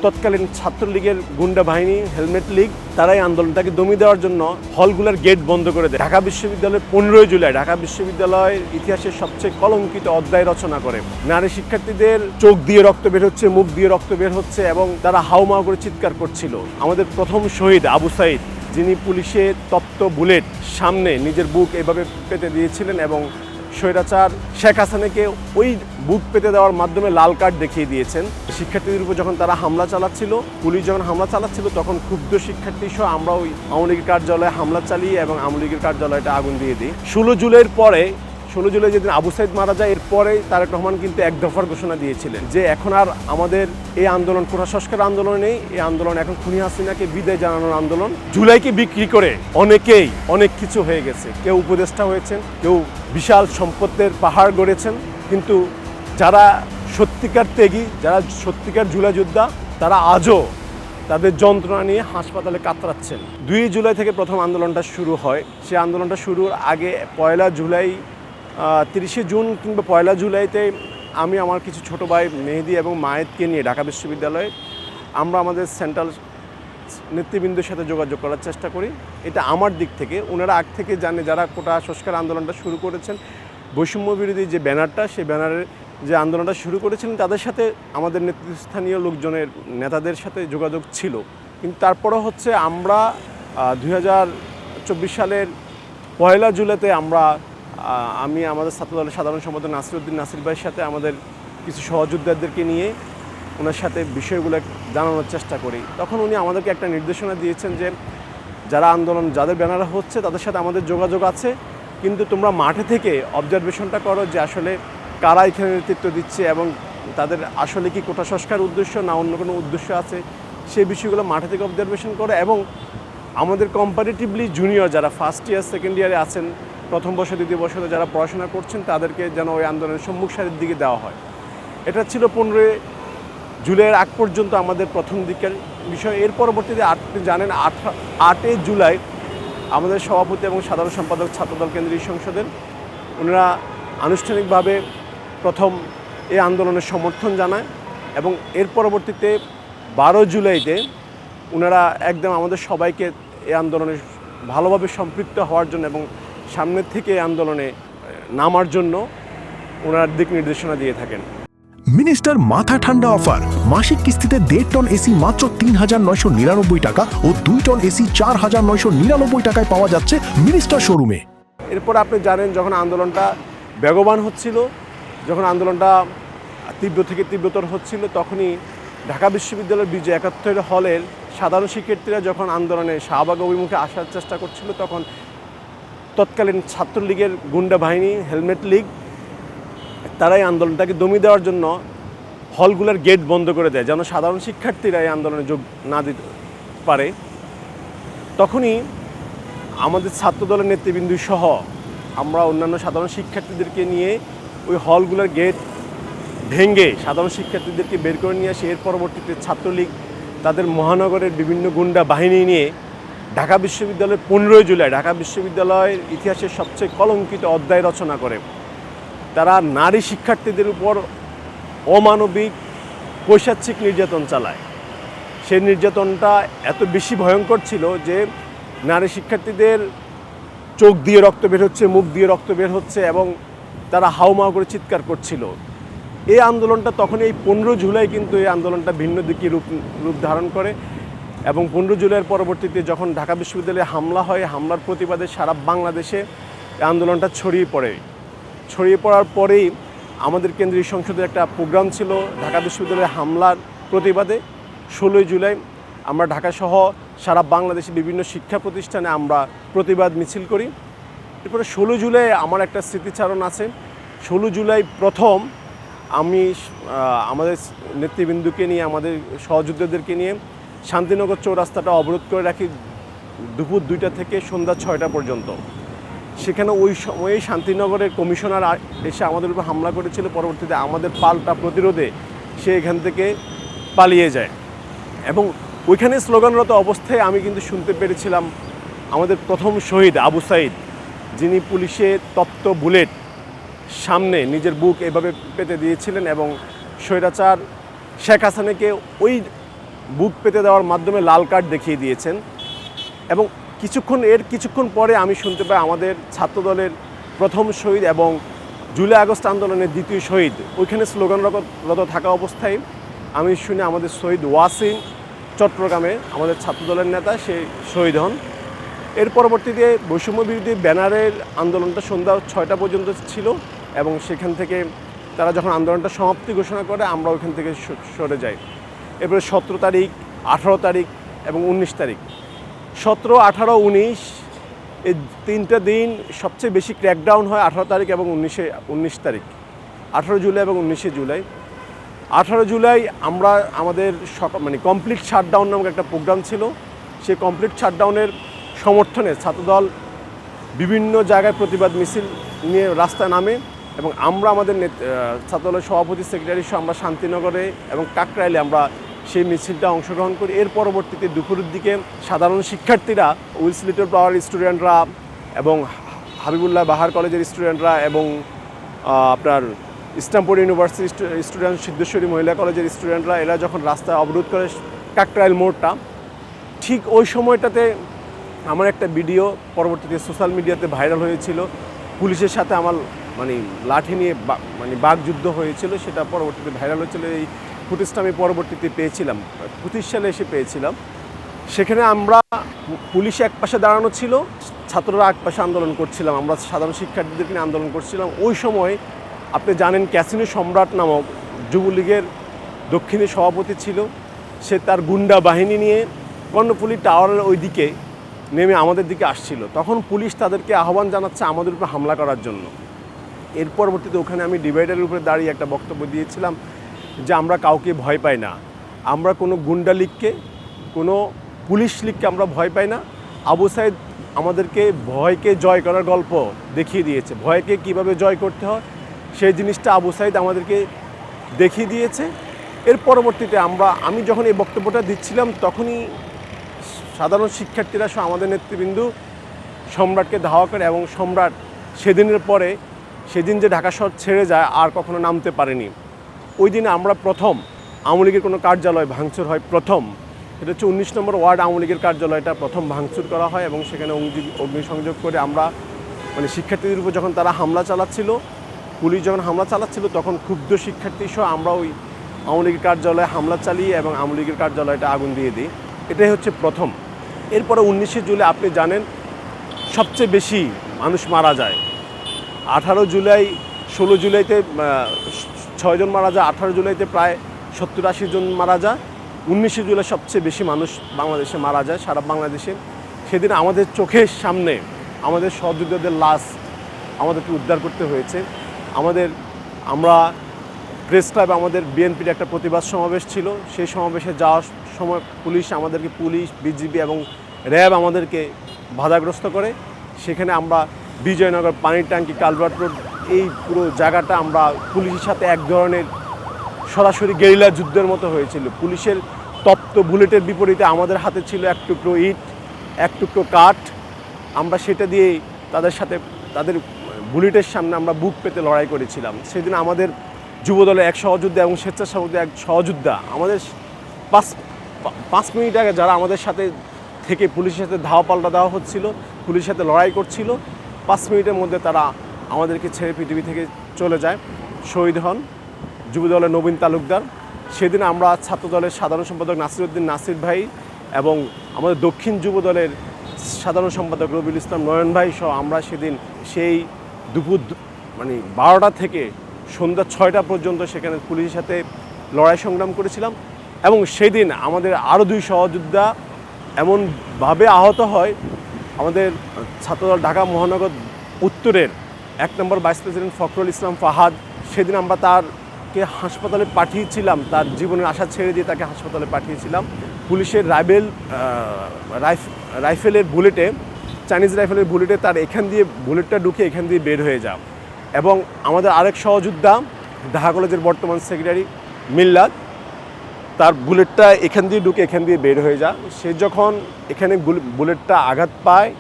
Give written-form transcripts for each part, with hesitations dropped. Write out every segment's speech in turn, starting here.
তৎকালীন ছাত্রলীগের গুন্ডা বাহিনী হেলমেট লীগ তারাই আন্দোলনটাকে দমিয়ে দেওয়ার জন্য হলগুলোর গেট বন্ধ করে দেয়। ঢাকা বিশ্ববিদ্যালয়ের 15 জুলাই ঢাকা বিশ্ববিদ্যালয়ের ইতিহাসের সবচেয়ে কলঙ্কিত অধ্যায় রচনা করে। নারী শিক্ষার্থীদের চোখ দিয়ে রক্ত বের হচ্ছে, মুখ দিয়ে রক্ত বের হচ্ছে এবং তারা হাউমাউ করে চিৎকার করছিল। আমাদের প্রথম শহীদ আবু সাইদ, যিনি পুলিশের তপ্ত বুলেট সামনে নিজের বুক এভাবে পেতে দিয়েছিলেন এবং স্বৈরাচার শেখ হাসিনাকে ওই বুক পেতে দেওয়ার মাধ্যমে লাল কার্ড দেখিয়ে দিয়েছেন। শিক্ষার্থীদের উপর যখন তারা হামলা চালাচ্ছিল, পুলিশ যখন হামলা চালাচ্ছিল, তখন ক্ষুব্ধ শিক্ষার্থী সহ আমরা ওই আওয়ামী লীগের কার্যালয়ে হামলা চালিয়ে এবং আওয়ামী লীগের কার্যালয়টা আগুন দিয়ে দিই। 16 জুলাইয়ের পরে 16 জুলাই যেদিন আবু সাইদ মারা যায়, এরপরে তারেক রহমান কিন্তু এক দফার ঘোষণা দিয়েছিলেন যে এখন আর আমাদের এই আন্দোলন কোটা সংস্কার আন্দোলন নেই, এই আন্দোলন এখন খুনি হাসিনাকে বিদায় জানানোর আন্দোলন। জুলাইকে বিক্রি করে অনেকেই অনেক কিছু হয়ে গেছে, কেউ উপদেষ্টা হয়েছেন, কেউ বিশাল সম্পদের পাহাড় গড়েছেন, কিন্তু যারা সত্যিকার ত্যাগী, যারা সত্যিকার জুলাই যোদ্ধা, তারা আজও তাদের যন্ত্রণা নিয়ে হাসপাতালে কাতরাচ্ছেন। 2 জুলাই থেকে প্রথম আন্দোলনটা শুরু হয়। সে আন্দোলনটা শুরুর আগে 1 জুলাই 30 জুন কিংবা 1 জুলাইতে আমি আমার কিছু ছোট ভাই মেহেদি এবং মায়েদকে নিয়ে ঢাকা বিশ্ববিদ্যালয়ে আমরা আমাদের সেন্ট্রাল নেতৃবৃন্দের সাথে যোগাযোগ করার চেষ্টা করি। এটা আমার দিক থেকে, ওনারা আগ থেকে জানে, যারা কোটা সংস্কার আন্দোলনটা শুরু করেছেন, বৈষম্য বিরোধী যে ব্যানারটা, সেই ব্যানারের যে আন্দোলনটা শুরু করেছিলেন, তাদের সাথে আমাদের নেতৃস্থানীয় লোকজনের নেতাদের সাথে যোগাযোগ ছিল। কিন্তু তারপরে হচ্ছে আমরা 2024 সালের 1 জুলাইতে আমি আমাদের ছাত্রদলের সাধারণ সম্পাদক নাসিরউদ্দিন নাসির ভাইয়ের সাথে আমাদের কিছু সহযোদ্ধাদেরকে নিয়ে ওনার সাথে বিষয়গুলো জানানোর চেষ্টা করি। তখন উনি আমাদেরকে একটা নির্দেশনা দিয়েছেন যে যারা আন্দোলন, যাদের ব্যানার হচ্ছে, তাদের সাথে আমাদের যোগাযোগ আছে, কিন্তু তোমরা মাঠে থেকে অবজারভেশনটা করো যে আসলে কারা এখানে নেতৃত্ব দিচ্ছে এবং তাদের আসলে কি কোটা সংস্কার উদ্দেশ্য না অন্য কোনো উদ্দেশ্য আছে, সেই বিষয়গুলো মাঠে থেকে অবজারভেশন করো এবং আমাদের কম্পারেটিভলি জুনিয়র যারা ফার্স্ট ইয়ার সেকেন্ড ইয়ারে আছেন, প্রথম বর্ষ দ্বিতীয় বর্ষতে যারা পড়াশোনা করছেন, তাদেরকে যেন ওই আন্দোলনের সম্মুখ সারির দিকে দেওয়া হয়। এটা ছিল 15 জুলাইয়ের আগ পর্যন্ত আমাদের প্রথম দিকের বিষয়। এর পরবর্তীতে আপনি জানেন 8 জুলাই আমাদের সভাপতি এবং সাধারণ সম্পাদক ছাত্রদল কেন্দ্রীয় সংসদের ওনারা আনুষ্ঠানিকভাবে প্রথম এই আন্দোলনের সমর্থন জানায় এবং এর পরবর্তীতে 12 জুলাইতে ওনারা একদম আমাদের সবাইকে এই আন্দোলনে ভালোভাবে সম্পৃক্ত হওয়ার জন্য এবং সামনের থেকে এই আন্দোলনে নামার জন্য ওনার দিক নির্দেশনা দিয়ে থাকেন। মিনিস্টার মাথা ঠান্ডা অফার, মাসিক কিস্তিতে 1.5 টন এসি মাত্র 3,999 টাকা ও 2 টন এসি 4,999 টাকায় পাওয়া যাচ্ছে মিনিস্টার শোরুমে। এরপর আপনি জানেন যখন আন্দোলনটা বেগবান হচ্ছিল, যখন আন্দোলনটা তীব্র থেকে তীব্রতর হচ্ছিল, তখনই ঢাকা বিশ্ববিদ্যালয়ের বিজয় 71 হলের সাধারণ শিক্ষার্থীরা যখন আন্দোলনে শাহবাগ অভিমুখে আসার চেষ্টা করছিল, তখন তৎকালীন ছাত্রলীগের গুন্ডা বাহিনী হেলমেট লীগ তারাই আন্দোলনটাকে দমিয়ে দেওয়ার জন্য হলগুলোর গেট বন্ধ করে দেয়, যেন সাধারণ শিক্ষার্থীরা এই আন্দোলনে যোগ না দিতে পারে। তখনই আমাদের ছাত্রদলের নেতৃবৃন্দ সহ আমরা অন্যান্য সাধারণ শিক্ষার্থীদেরকে নিয়ে ওই হলগুলোর গেট ভেঙে সাধারণ শিক্ষার্থীদেরকে বের করে নিয়ে আসে। এর পরবর্তীতে ছাত্রলীগ তাদের মহানগরের বিভিন্ন গুন্ডা বাহিনী নিয়ে ঢাকা বিশ্ববিদ্যালয়ের 15 জুলাই ঢাকা বিশ্ববিদ্যালয়ের ইতিহাসের সবচেয়ে কলঙ্কিত অধ্যায় রচনা করে। তারা নারী শিক্ষার্থীদের উপর অমানবিক পৈশাচিক নির্যাতন চালায়। সেই নির্যাতনটা এত বেশি ভয়ঙ্কর ছিল যে নারী শিক্ষার্থীদের চোখ দিয়ে রক্ত বের হচ্ছে, মুখ দিয়ে রক্ত বের হচ্ছে এবং তারা হাউমাউ করে চিৎকার করছিল। এই আন্দোলনটা তখন এই 15 জুলাই কিন্তু এই আন্দোলনটা ভিন্ন দিকে রূপ ধারণ করে এবং 15 জুলাইয়ের পরবর্তীতে যখন ঢাকা বিশ্ববিদ্যালয়ে হামলা হয়, হামলার প্রতিবাদে সারা বাংলাদেশে এই আন্দোলনটা ছড়িয়ে পড়ে। ছড়িয়ে পড়ার পরেই আমাদের কেন্দ্রীয় সংসদের একটা প্রোগ্রাম ছিল ঢাকা বিশ্ববিদ্যালয়ের হামলার প্রতিবাদে। 16 জুলাই আমরা ঢাকাসহ সারা বাংলাদেশে বিভিন্ন শিক্ষা প্রতিষ্ঠানে আমরা প্রতিবাদ মিছিল করি। এরপরে 16 জুলাই আমার একটা স্মৃতিচারণ আছে। 16 জুলাই প্রথম আমি আমাদের নেতৃবৃন্দকে নিয়ে, আমাদের সহযোদ্ধাদেরকে নিয়ে শান্তিনগর চৌরাস্তাটা অবরোধ করে রাখি দুপুর 2টা থেকে সন্ধ্যা 6টা পর্যন্ত। সেখানে ওই সময়ে শান্তিনগরের কমিশনার এসে আমাদের উপর হামলা করেছিল। পরবর্তীতে আমাদের পাল্টা প্রতিরোধে সে এখান থেকে পালিয়ে যায় এবং ওইখানে স্লোগানরত অবস্থায় আমি কিন্তু শুনতে পেরেছিলাম আমাদের প্রথম শহীদ আবু সাইদ, যিনি পুলিশের তপ্ত বুলেট সামনে নিজের বুক এভাবে পেতে দিয়েছিলেন এবং স্বৈরাচার শেখ হাসিনাকে ওই বুক পেতে দেওয়ার মাধ্যমে লাল কার্ড দেখিয়ে দিয়েছেন। এবং কিছুক্ষণ পরে আমি শুনতে পাই আমাদের ছাত্রদলের প্রথম শহীদ এবং জুলাই আগস্ট আন্দোলনের দ্বিতীয় শহীদ ওইখানে স্লোগানরত থাকা অবস্থায় আমি শুনি আমাদের শহীদ ওয়াসিম চট্টগ্রামে আমাদের ছাত্রদলের নেতা সে শহীদ হন। এর পরবর্তীতে বৈষম্য বিরোধী ব্যানারের আন্দোলনটা সন্ধ্যা 6টা পর্যন্ত ছিল এবং সেখান থেকে তারা যখন আন্দোলনটা সমাপ্তি ঘোষণা করে আমরা ওইখান থেকে সরে যাই। এরপরে 17 তারিখ, 18 তারিখ এবং 19 তারিখ, 17, 18, 19 এই 3টা দিন সবচেয়ে বেশি ক্র্যাকডাউন হয় 18 তারিখ এবং 19 তারিখ, 18 জুলাই এবং 19 জুলাই। 18 জুলাই আমরা আমাদের কমপ্লিট শাটডাউন নামক একটা প্রোগ্রাম ছিল। সেই কমপ্লিট শাটডাউনের সমর্থনে ছাত্রদল বিভিন্ন জায়গায় প্রতিবাদ মিছিল নিয়ে রাস্তায় নামে এবং আমরা আমাদের ছাত্রদলের সভাপতি সেক্রেটারি সহ আমরা শান্তিনগরে এবং কাকরাইলে আমরা সেই মিছিলটা অংশগ্রহণ করি। এর পরবর্তীতে দুপুরের দিকে সাধারণ শিক্ষার্থীরা উইলস লিটল ফ্লাওয়ার স্টুডেন্টরা এবং হাবিবুল্লাহ বাহার কলেজের স্টুডেন্টরা এবং আপনার ইসলামপুর ইউনিভার্সিটি স্টুডেন্ট, সিদ্ধেশ্বরী মহিলা কলেজের স্টুডেন্টরা এরা যখন রাস্তায় অবরোধ করে কাকরাইল মোড়টা, ঠিক ওই সময়টাতে আমার একটা ভিডিও পরবর্তীতে সোশ্যাল মিডিয়াতে ভাইরাল হয়েছিল। পুলিশের সাথে আমার লাঠি নিয়ে বাকযুদ্ধ হয়েছিল, সেটা পরবর্তীতে ভাইরাল হয়েছিল। এই ফুটেজটা আমি পরবর্তীতে পেয়েছিলাম, 25 সালে এসে পেয়েছিলাম। সেখানে আমরা পুলিশ এক পাশে দাঁড়ানো ছিল, ছাত্ররা এক পাশে আন্দোলন করছিলাম, আমরা সাধারণ শিক্ষার্থীদেরকে নিয়ে আন্দোলন করছিলাম। ওই সময় আপনি জানেন ক্যাসিনো সম্রাট নামক যুবলীগের দক্ষিণী সভাপতি ছিল, সে তার গুন্ডা বাহিনী নিয়ে কর্ণফুলী টাওয়ারের ওই দিকে নেমে আমাদের দিকে আসছিল। তখন পুলিশ তাদেরকে আহ্বান জানাচ্ছে আমাদের উপর হামলা করার জন্য। এর পরবর্তীতে ওখানে আমি ডিভাইডারের উপরে দাঁড়িয়ে একটা বক্তব্য দিয়েছিলাম যে আমরা কাউকে ভয় পাই না, আমরা কোনো গুন্ডা লীগকে, কোনো পুলিশ লীগকে আমরা ভয় পাই না। আবু সাইদ আমাদেরকে ভয়কে জয় করার গল্প দেখিয়ে দিয়েছে, ভয়কে কিভাবে জয় করতে হয় সেই জিনিসটা আবু সাইদ আমাদেরকে দেখিয়ে দিয়েছে। এর পরবর্তীতে আমি যখন এই বক্তব্যটা দিচ্ছিলাম তখনই সাধারণ শিক্ষার্থীরা সহ আমাদের নেতৃবৃন্দ সম্রাটকে ধাওয়া করে এবং সম্রাট সেদিন যে ঢাকা শহর ছেড়ে যায় আর কখনো নামতে পারেনি। ওই দিনে আমরা প্রথম আওয়ামী লীগের কোনো কার্যালয় ভাঙচুর হয়, প্রথম। এটা হচ্ছে 19 নম্বর ওয়ার্ড আওয়ামী লীগের কার্যালয়টা প্রথম ভাঙচুর করা হয় এবং সেখানে অগ্নিসংযোগ করে আমরা শিক্ষার্থীদের উপর যখন তারা হামলা চালাচ্ছিল, পুলিশ যখন হামলা চালাচ্ছিল তখন ক্ষুব্ধ শিক্ষার্থী সহ আমরা ওই আওয়ামী লীগের কার্যালয়ে হামলা চালিয়ে এবং আওয়ামী লীগের কার্যালয়টা আগুন দিয়ে দিই। এটাই হচ্ছে প্রথম। এরপরে 19 জুলাই আপনি জানেন সবচেয়ে বেশি মানুষ মারা যায়। 18 জুলাই, 16 জুলাইতে 6 জন মারা যায়, 18 জুলাইতে প্রায় 70-80 জন মারা যায়, 19 জুলাই সবচেয়ে বেশি মানুষ বাংলাদেশে মারা যায় সারা বাংলাদেশে। সেদিন আমাদের চোখের সামনে আমাদের সহযোদ্ধাদের লাশ আমাদেরকে উদ্ধার করতে হয়েছে। আমরা প্রেস ক্লাবে আমাদের বিএনপির একটা প্রতিবাদ সমাবেশ ছিল, সেই সমাবেশে যাওয়ার সময় পুলিশ, বিজিবি এবং র্যাব আমাদেরকে বাধাগ্রস্ত করে। সেখানে আমরা বিজয়নগর, পানির ট্যাঙ্কি, কালভার্ট রোড, এই পুরো জায়গাটা আমরা পুলিশের সাথে এক ধরনের সরাসরি গেরিলা যুদ্ধের মতো হয়েছিল। পুলিশের তপ্ত বুলেটের বিপরীতে আমাদের হাতে ছিল এক টুকরো ইট, এক টুকরো কাঠ। আমরা সেটা দিয়েই তাদের বুলেটের সামনে আমরা বুক পেতে লড়াই করেছিলাম। সেদিন আমাদের যুবদলের এক সহযোদ্ধা এবং স্বেচ্ছাসেবকদের এক সহযোদ্ধা আমাদের 5 মিনিট আগে যারা আমাদের সাথে থেকে পুলিশের সাথে ধাওয়া পাল্টা দেওয়া হচ্ছিল, পুলিশের সাথে লড়াই করছিল, 5 মিনিটের মধ্যে তারা আমাদেরকে ছেড়ে পৃথিবী থেকে চলে যায়, শহীদ হন যুবদলের নবীন তালুকদার। সেদিন আমরা ছাত্রদলের সাধারণ সম্পাদক নাসিরউদ্দিন নাসির ভাই এবং আমাদের দক্ষিণ যুবদলের সাধারণ সম্পাদক রবিউল ইসলাম নয়ন ভাই সহ আমরা সেদিন সেই দুপুর 12টা থেকে সন্ধ্যা 6টা পর্যন্ত সেখানে পুলিশের সাথে লড়াই সংগ্রাম করেছিলাম। এবং সেদিন আমাদের আরও 2 সহযোদ্ধা এমনভাবে আহত হয়। আমাদের ছাত্রদল ঢাকা মহানগর উত্তরের 1 নম্বর ভাইস প্রেসিডেন্ট ফখরুল ইসলাম ফাহাদ, সেদিন আমরা তাকে হাসপাতালে পাঠিয়েছিলাম, তার জীবনের আশা ছেড়ে দিয়ে তাকে হাসপাতালে পাঠিয়েছিলাম। পুলিশের রাইফেলের বুলেটে, চাইনিজ রাইফেলের বুলেটে তার এখান দিয়ে বুলেটটা ঢুকে এখান দিয়ে বের হয়ে যায়। এবং আমাদের আরেক সহযোদ্ধা ঢাকা কলেজের বর্তমান সেক্রেটারি মিল্লাত, তার বুলেটটা এখান দিয়ে ঢুকে এখান দিয়ে বের হয়ে যায়। সে যখন এখানে বুলেটটা আঘাত পায়,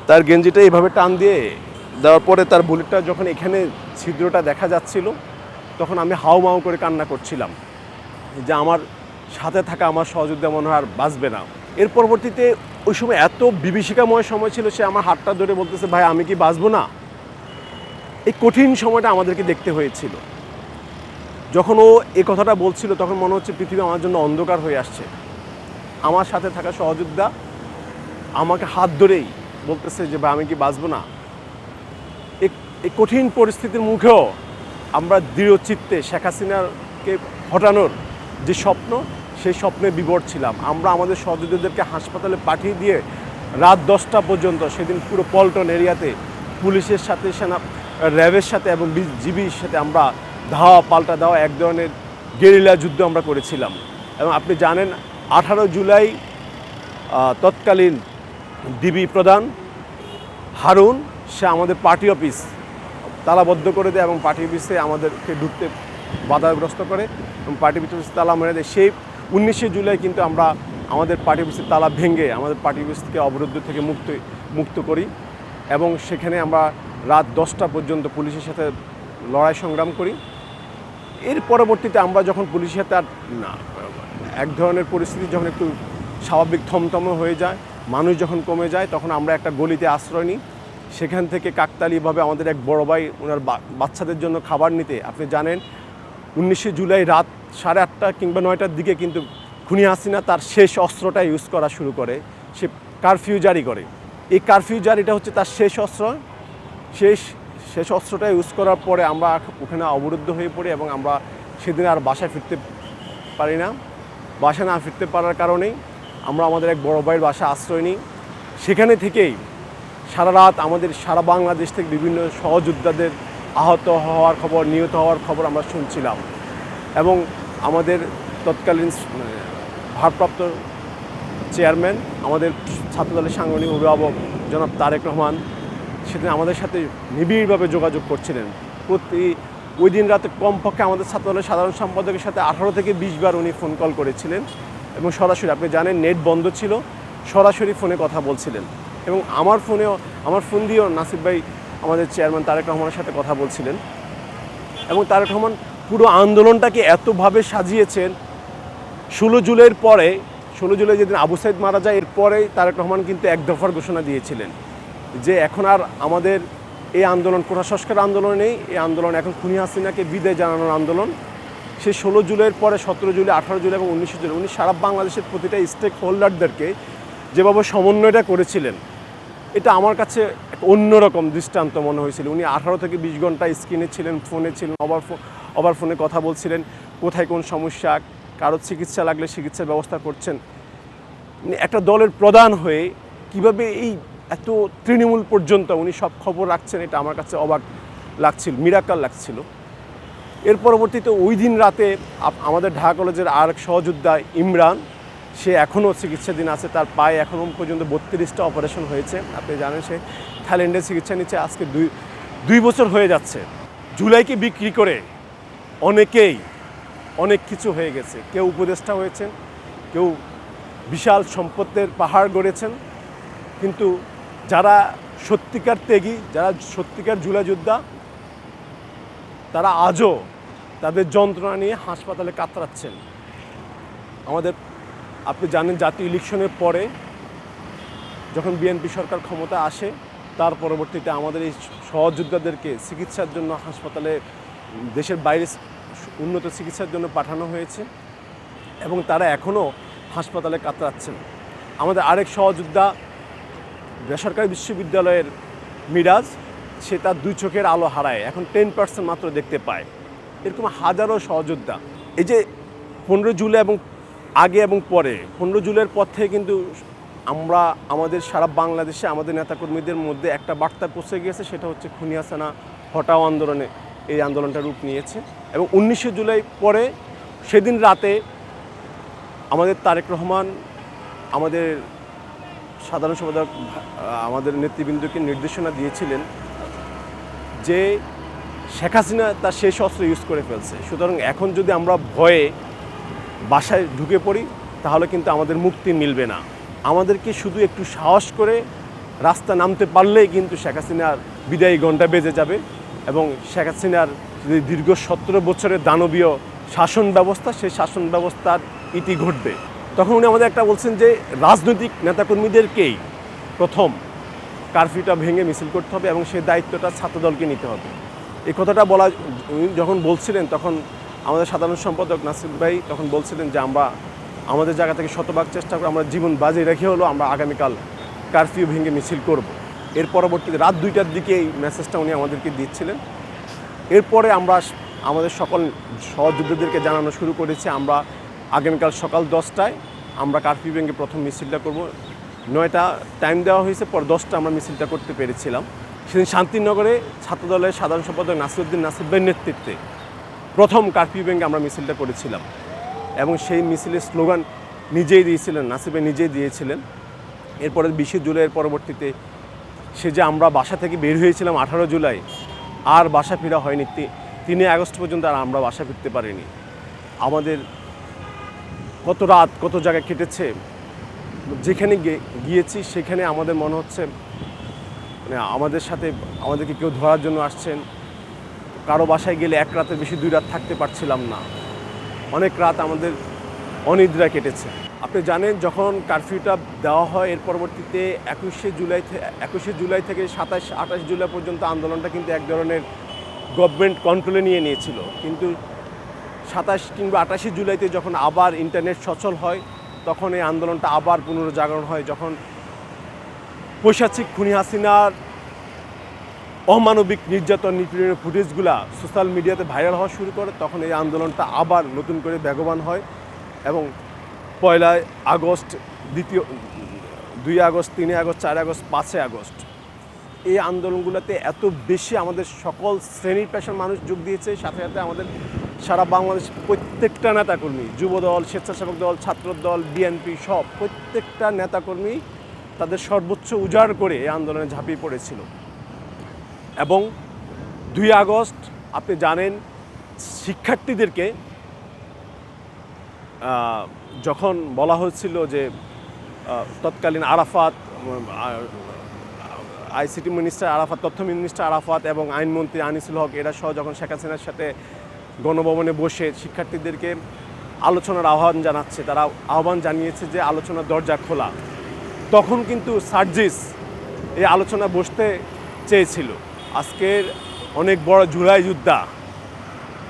তার গেঞ্জিটা এইভাবে টান দিয়ে দেওয়ার পরে তার বুলেটটা যখন এখানে ছিদ্রটা দেখা যাচ্ছিল, তখন আমি হাউমাউ করে কান্না করছিলাম যে আমার সাথে থাকা আমার সহযোদ্ধা মনে হয় আর বাঁচবে না। এর পরবর্তীতে ওই সময় এত বিভীষিকাময় সময় ছিল, সে আমার হাতটা ধরে বলতেছে, ভাই আমি কি বাঁচবো না? এই কঠিন সময়টা আমাদেরকে দেখতে হয়েছিল। যখন ও এই কথাটা বলছিল তখন মনে হচ্ছে পৃথিবী আমার জন্য অন্ধকার হয়ে আসছে। আমার সাথে থাকা সহযোদ্ধা আমাকে হাত ধরেই বলতেছে যে ভাই আমি কি বাঁচবো না? এই কঠিন পরিস্থিতির মুখেও আমরা দৃঢ় চিত্তে শেখ হাসিনাকে হটানোর যে স্বপ্ন, সেই স্বপ্নে বিভোর ছিলাম। আমরা আমাদের সহযোদ্ধাদেরকে হাসপাতালে পাঠিয়ে দিয়ে রাত 10টা পর্যন্ত সেদিন পুরো পল্টন এরিয়াতে পুলিশের সাথে, র্যাবের সাথে এবং জিবির সাথে আমরা ধাওয়া পাল্টা দেওয়া এক ধরনের গেরিলা যুদ্ধ আমরা করেছিলাম। এবং আপনি জানেন 18 জুলাই তৎকালীন ডিবি প্রধান হারুন, সে আমাদের পার্টি অফিস তালাবদ্ধ করে দেয় এবং পার্টি অফিসে আমাদেরকে ঢুকতে বাধাগ্রস্ত করে এবং পার্টি অফিসে তালা মেরে দেয়। সেই 19শে জুলাই কিন্তু আমরা আমাদের পার্টি অফিসের তালা ভেঙে আমাদের পার্টি অফিস থেকে অবরুদ্ধ থেকে মুক্ত করি এবং সেখানে আমরা রাত 10টা পর্যন্ত পুলিশের সাথে লড়াই সংগ্রাম করি। এর পরবর্তীতে আমরা যখন পুলিশের সাথে আর না, এক ধরনের পরিস্থিতি যখন একটু স্বাভাবিক থমথমে হয়ে যায়, মানুষ যখন কমে যায়, তখন আমরা একটা গলিতে আশ্রয় নিই। সেখান থেকে কাকতালীয়ভাবে আমাদের এক বড় ভাই ওনার বাচ্চাদের জন্য খাবার নিতে, আপনি জানেন 19শে জুলাই রাত 8:30 কিংবা 9টার দিকে কিন্তু খুনি হাসিনা তার শেষ অস্ত্রটা ইউজ করা শুরু করে। সে কারফিউ জারি করে। এই কারফিউ জারিটা হচ্ছে তার শেষ অস্ত্র। শেষ অস্ত্রটা ইউজ করার পরে আমরা ওখানে অবরুদ্ধ হয়ে পড়ি এবং আমরা সেদিন আর বাসায় ফিরতে পারি না। বাসায় না ফিরতে পারার কারণেই আমরা আমাদের এক বড় ভাইয়ের বাসায় আশ্রয় নিই। সেখানে থেকেই সারা রাত আমাদের সারা বাংলাদেশ থেকে বিভিন্ন সহযোদ্ধাদের আহত হওয়ার খবর, নিহত হওয়ার খবর আমরা শুনছিলাম। এবং আমাদের তৎকালীন ভারপ্রাপ্ত চেয়ারম্যান, আমাদের ছাত্রদলের সাংগঠনিক অভিভাবক জনাব তারেক রহমান সেদিন আমাদের সাথে নিবিড়ভাবে যোগাযোগ করছিলেন। ওই দিন রাতে কমপক্ষে আমাদের ছাত্রদলের সাধারণ সম্পাদকের সাথে 18 থেকে 20 বার উনি ফোন কল করেছিলেন এবং সরাসরি, আপনি জানেন নেট বন্ধ ছিল, সরাসরি ফোনে কথা বলছিলেন। এবং আমার ফোন দিয়েও নাসিব ভাই আমাদের চেয়ারম্যান তারেক রহমানের সাথে কথা বলছিলেন। এবং তারেক রহমান পুরো আন্দোলনটাকে এতভাবে সাজিয়েছেন। 16 জুলাইয়ের পরে, 16 জুলাই যেদিন আবু সাইদ মারা যায়, এরপরেই তারেক রহমান কিন্তু এক দফার ঘোষণা দিয়েছিলেন যে এখন আর আমাদের এই আন্দোলন কোটা সংস্কার আন্দোলন নেই, এই আন্দোলন এখন খুনি হাসিনাকে বিদায় জানানোর আন্দোলন। সেই 16 জুলাইয়ের পরে 17 জুলাই, 18 জুলাই এবং 19 জুলাই উনি সারা বাংলাদেশের প্রতিটা স্টেক হোল্ডারদেরকে যেভাবে সমন্বয়টা করেছিলেন, এটা আমার কাছে অন্যরকম দৃষ্টান্ত মনে হয়েছিল। উনি 18 থেকে 20 ঘন্টা স্ক্রিনে ছিলেন, ফোনে ছিলেন, আবার ফোনে কথা বলছিলেন, কোথায় কোন সমস্যা, কারোর চিকিৎসা লাগলে চিকিৎসার ব্যবস্থা করছেন। একটা দলের প্রধান হয়ে কিভাবে এই এত তৃণমূল পর্যন্ত উনি সব খবর রাখছেন, এটা আমার কাছে অবাক লাগছিল, মিরাক্কেল লাগছিল। এর পরবর্তীতে ওই দিন রাতে আমাদের ঢাকা কলেজের আর এক সহযোদ্ধা ইমরান, সে এখনও চিকিৎসাধীন আছে। তার পায়ে এখনও পর্যন্ত 32টা অপারেশন হয়েছে। আপনি জানেন সে থাইল্যান্ডে চিকিৎসা নিচ্ছে। আজকে দুই বছর হয়ে যাচ্ছে। জুলাইকে বিক্রি করে অনেকেই অনেক কিছু হয়ে গেছে। কেউ উপদেষ্টা হয়েছেন, কেউ বিশাল সম্পদের পাহাড় গড়েছেন। কিন্তু যারা সত্যিকার ত্যাগী, যারা সত্যিকার জুলাই যোদ্ধা, তারা আজও তাদের যন্ত্রণা নিয়ে হাসপাতালে কাতরাচ্ছেন। আমাদের, আপনি জানেন জাতীয় ইলেকশনের পরে যখন বিএনপি সরকার ক্ষমতা আসে, তার পরবর্তীতে আমাদের এই সহযোদ্ধাদেরকে চিকিৎসার জন্য হাসপাতালে, দেশের বাইরে উন্নত চিকিৎসার জন্য পাঠানো হয়েছে এবং তারা এখনও হাসপাতালে কাতরাচ্ছেন। আমাদের আরেক সহযোদ্ধা বেসরকারি বিশ্ববিদ্যালয়ের মিরাজ, সে তার 2 চোখের আলো হারায়, এখন 10% মাত্র দেখতে পায়। এরকম হাজারো সহযোদ্ধা। এই যে 15 জুলাই এবং আগে এবং পরে, 15 জুলাইয়ের পর থেকে কিন্তু আমরা আমাদের সারা বাংলাদেশে আমাদের নেতাকর্মীদের মধ্যে একটা বার্তা পৌঁছে গিয়েছে, সেটা হচ্ছে খুনি হাসিনা হটাও আন্দোলনে এই আন্দোলনটা রূপ নিয়েছে। এবং 19শে জুলাই পরে সেদিন রাতে আমাদের তারেক রহমান, আমাদের সাধারণ সম্পাদক, আমাদের নেতৃবৃন্দকে নির্দেশনা দিয়েছিলেন যে শেখ হাসিনা তার শেষ অস্ত্র ইউজ করে ফেলছে। সুতরাং এখন যদি আমরা ভয়ে বাসায় ঢুকে পড়ি তাহলে কিন্তু আমাদের মুক্তি মিলবে না। আমাদেরকে শুধু একটু সাহস করে রাস্তা নামতে পারলেই কিন্তু শেখ হাসিনার বিদায়ী ঘণ্টা বেজে যাবে এবং শেখ হাসিনার দীর্ঘ 17 বছরের দানবীয় শাসন ব্যবস্থা, সেই শাসন ব্যবস্থার ইতি ঘটবে। তখন উনি আমাদের একটা বলছেন যে রাজনৈতিক নেতাকর্মীদেরকেই প্রথম কারফিউটা ভেঙে মিছিল করতে হবে এবং সেই দায়িত্বটা ছাত্রদলকে নিতে হবে। এই কথাটা বলা উনি যখন বলছিলেন তখন আমাদের সাধারণ সম্পাদক নাসির ভাই তখন বলছিলেন যে আমরা আমাদের জায়গা থেকে শতভাগ চেষ্টা করে আমরা জীবন বাজি রেখে হলো আমরা আগামীকাল কারফিউ ভেঙে মিছিল করব। এর পরবর্তীতে রাত 2টার দিকে এই মেসেজটা উনি আমাদেরকে দিচ্ছিলেন। এরপরে আমরা আমাদের সকল সহযোদ্ধাদেরকে জানানো শুরু করেছি আমরা আগামীকাল সকাল 10টায় আমরা কারফিউ ভেঙে প্রথম মিছিলটা করব। 9টা টাইম দেওয়া হয়েছে, পর 10টা আমরা মিছিলটা করতে পেরেছিলাম। সেদিন শান্তিনগরে ছাত্রদলের সাধারণ সম্পাদক নাসিরউদ্দিন নাসির ভাইয়ের নেতৃত্বে প্রথম কারফিউ ভেঙে আমরা মিছিলটা করেছিলাম এবং সেই মিছিলের স্লোগান নিজেই দিয়েছিলেন, নাসির ভাই নিজেই দিয়েছিলেন। এরপরে 20 জুলাইয়ের পরবর্তীতে সে যে আমরা বাসা থেকে বের হয়েছিলাম 18 জুলাই আর বাসা ফেরা হয়নি, 3 আগস্ট পর্যন্ত আর আমরা বাসা ফিরতে পারিনি। আমাদের কত রাত কত জায়গায় কেটেছে, যেখানে গিয়েছি সেখানে আমাদের মনে হচ্ছে মানে আমাদের সাথে আমাদেরকে কেউ ধরার জন্য আসছেন। কারো বাসায় গেলে 1 রাতের বেশি 2 রাত থাকতে পারছিলাম না, অনেক রাত আমাদের অনিদ্রা কেটেছে। আপনি জানেন যখন কারফিউটা দেওয়া হয় এর পরবর্তীতে 21শে জুলাই থেকে 27-28 জুলাই পর্যন্ত আন্দোলনটা কিন্তু এক ধরনের গভর্নমেন্ট কন্ট্রোলে নিয়ে নিয়েছিল। কিন্তু 27 কিংবা 28 জুলাইতে যখন আবার ইন্টারনেট সচল হয় তখন এই আন্দোলনটা আবার পুনর্জাগরণ হয়। যখন পৈশাচিক খুনি হাসিনার অমানবিক নির্যাতন নিপীড়নের ফুটেজগুলা সোশ্যাল মিডিয়াতে ভাইরাল হওয়া শুরু করে তখন এই আন্দোলনটা আবার নতুন করে বেগবান হয় এবং 1 August, 2 August, 3 August, 4 August, 5 August এই আন্দোলনগুলোতে এত বেশি আমাদের সকল শ্রেণীর পেশার মানুষ যোগ দিয়েছে। সাথে সাথে আমাদের সারা বাংলাদেশ প্রত্যেকটা নেতাকর্মী, যুবদল, স্বেচ্ছাসেবক দল, ছাত্রদল, বিএনপি সব প্রত্যেকটা নেতাকর্মী তাদের সর্বোচ্চ উজাড় করে এই আন্দোলনে ঝাঁপিয়ে পড়েছিল। এবং 2 আগস্ট আপনি জানেন শিক্ষার্থীদেরকে যখন বলা হচ্ছিল যে তৎকালীন আরাফাত, আইসিটি মিনিস্টার আরাফাত, তথ্য মিনিস্টার আরাফাত এবং আইনমন্ত্রী আনিসুল হক এরা সহ যখন শেখ হাসিনার সাথে গণভবনে বসে শিক্ষার্থীদেরকে আলোচনার আহ্বান জানাচ্ছে, তারা আহ্বান জানিয়েছে যে আলোচনার দরজা খোলা, তখন কিন্তু সার্জিস এই আলোচনা বসতে চেয়েছিল। আজকের অনেক বড় জুলাই যোদ্ধা,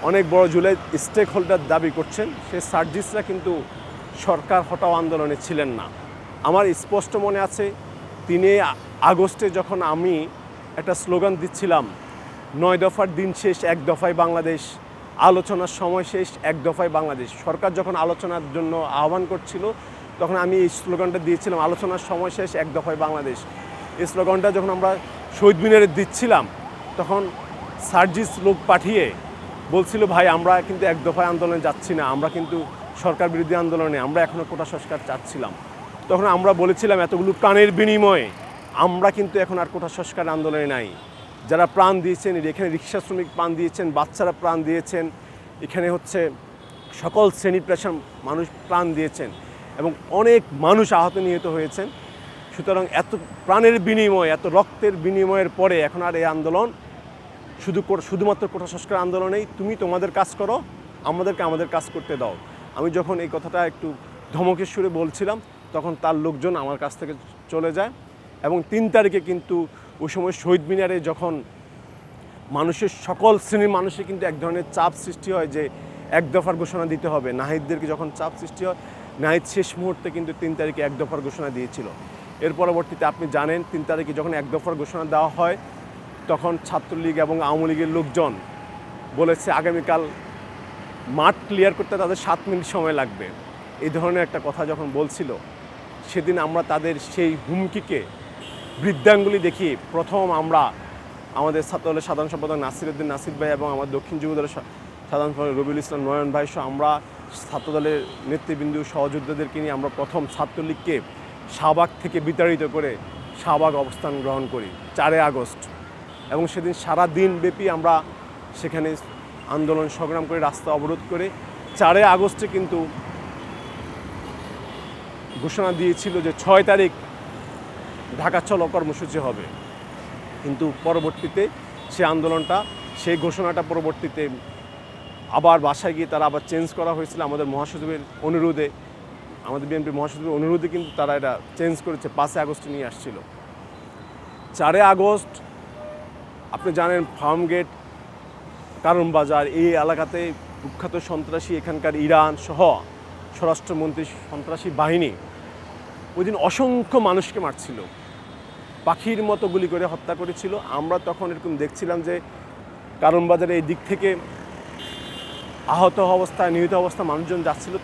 অনেক বড় জুলাই স্টেক হোল্ডার দাবি করছেন, সে সার্জিসরা কিন্তু সরকার হটাও আন্দোলনে ছিলেন না। আমার স্পষ্ট মনে আছে 3 আগস্টে যখন আমি একটা স্লোগান দিচ্ছিলাম 9 দফার দিন শেষ 1 দফায় বাংলাদেশ, আলোচনার সময় শেষ 1 দফায় বাংলাদেশ। সরকার যখন আলোচনার জন্য আহ্বান করছিল তখন আমি এই স্লোগানটা দিয়েছিলাম আলোচনার সময় শেষ 1 দফায় বাংলাদেশ। এই স্লোগানটা যখন আমরা শহীদ মিনারে দিচ্ছিলাম তখন সার্জিস লোক পাঠিয়ে বলছিল ভাই আমরা কিন্তু 1 দফায় আন্দোলনে যাচ্ছি না, আমরা কিন্তু সরকার বিরোধী আন্দোলনে, আমরা এখনও কোটা সংস্কার চাচ্ছিলাম। তখন আমরা বলেছিলাম এতগুলো প্রাণের বিনিময়ে আমরা কিন্তু এখন আর কোটা সংস্কার আন্দোলনে নাই। যারা প্রাণ দিয়েছেন, এখানে রিক্সা শ্রমিক প্রাণ দিয়েছেন, বাচ্চারা প্রাণ দিয়েছেন, এখানে হচ্ছে সকল শ্রেণী পেশার মানুষ প্রাণ দিয়েছেন এবং অনেক মানুষ আহত নিহত হয়েছেন। সুতরাং এত প্রাণের বিনিময়, এত রক্তের বিনিময়ের পরে এখন আর এই আন্দোলন শুধুমাত্র কোটা সংস্কার আন্দোলনেই তুমি তোমাদের কাজ করো, আমাদেরকে আমাদের কাজ করতে দাও। আমি যখন এই কথাটা একটু ধমকের সুরে বলছিলাম তখন তার লোকজন আমার কাছ থেকে চলে যায় এবং 3 তারিখে কিন্তু ওই সময় শহীদ মিনারে যখন মানুষের সকল শ্রেণীর মানুষের কিন্তু এক ধরনের চাপ সৃষ্টি হয় যে 1 দফার ঘোষণা দিতে হবে। নাহিদদেরকে যখন চাপ সৃষ্টি হয়, নাহিদ শেষ মুহূর্তে কিন্তু 3 তারিখে 1 দফার ঘোষণা দিয়েছিল। এর পরবর্তীতে আপনি জানেন 3 তারিখে যখন 1 দফার ঘোষণা দেওয়া হয় তখন ছাত্রলীগ এবং আওয়ামী লীগের লোকজন বলেছে আগামীকাল মাঠ ক্লিয়ার করতে তাদের 7 মিনিট সময় লাগবে। এই ধরনের একটা কথা যখন বলছিল সেদিন আমরা তাদের সেই হুমকিকে বৃদ্ধাঙ্গুলি দেখিয়ে প্রথম আমরা আমাদের ছাত্রদলের সাধারণ সম্পাদক নাসিরউদ্দিন নাসির ভাই এবং আমার দক্ষিণ যুবদলের সাধারণ সম্পাদক রবিউল ইসলাম নয়ন ভাই সহ আমরা ছাত্রদলের নেতৃবৃন্দ সহযোদ্ধাদেরকে নিয়ে আমরা প্রথম ছাত্রলীগকে শাহবাগ থেকে বিতাড়িত করে শাহবাগ অবস্থান গ্রহণ করি 4 আগস্ট এবং সেদিন সারা দিন ব্যাপী আমরা সেখানে আন্দোলন সংগ্রাম করে রাস্তা অবরোধ করে 4 আগস্টে কিন্তু ঘোষণা দিয়েছিল যে 6 তারিখ ঢাকা চলো কর্মসূচি হবে। কিন্তু পরবর্তীতে সেই আন্দোলনটা, সেই ঘোষণাটা পরবর্তীতে আবার বাসায় গিয়ে তারা আবার চেঞ্জ করা হয়েছিল আমাদের মহাসচিবের অনুরোধে, আমাদের বিএনপি মহাসচিবের অনুরোধে কিন্তু তারা এটা চেঞ্জ করেছে, 5 আগস্টে নিয়ে আসছিল। 4 আগস্ট আপনি জানেন ফার্মগেট, কারণ বাজার এই এলাকাতে কুখ্যাত সন্ত্রাসী এখানকার ইরান সহ স্বরাষ্ট্রমন্ত্রী সন্ত্রাসী বাহিনী ওই দিন অসংখ্য মানুষকে মারছিল, পাখির মতো গুলি করে হত্যা করেছিল। আমরা তখন এরকম দেখছিলাম যে কারণ বাজারে এই দিক থেকে আহত অবস্থায় নিহত অবস্থায় মানুষজন যাচ্ছিল,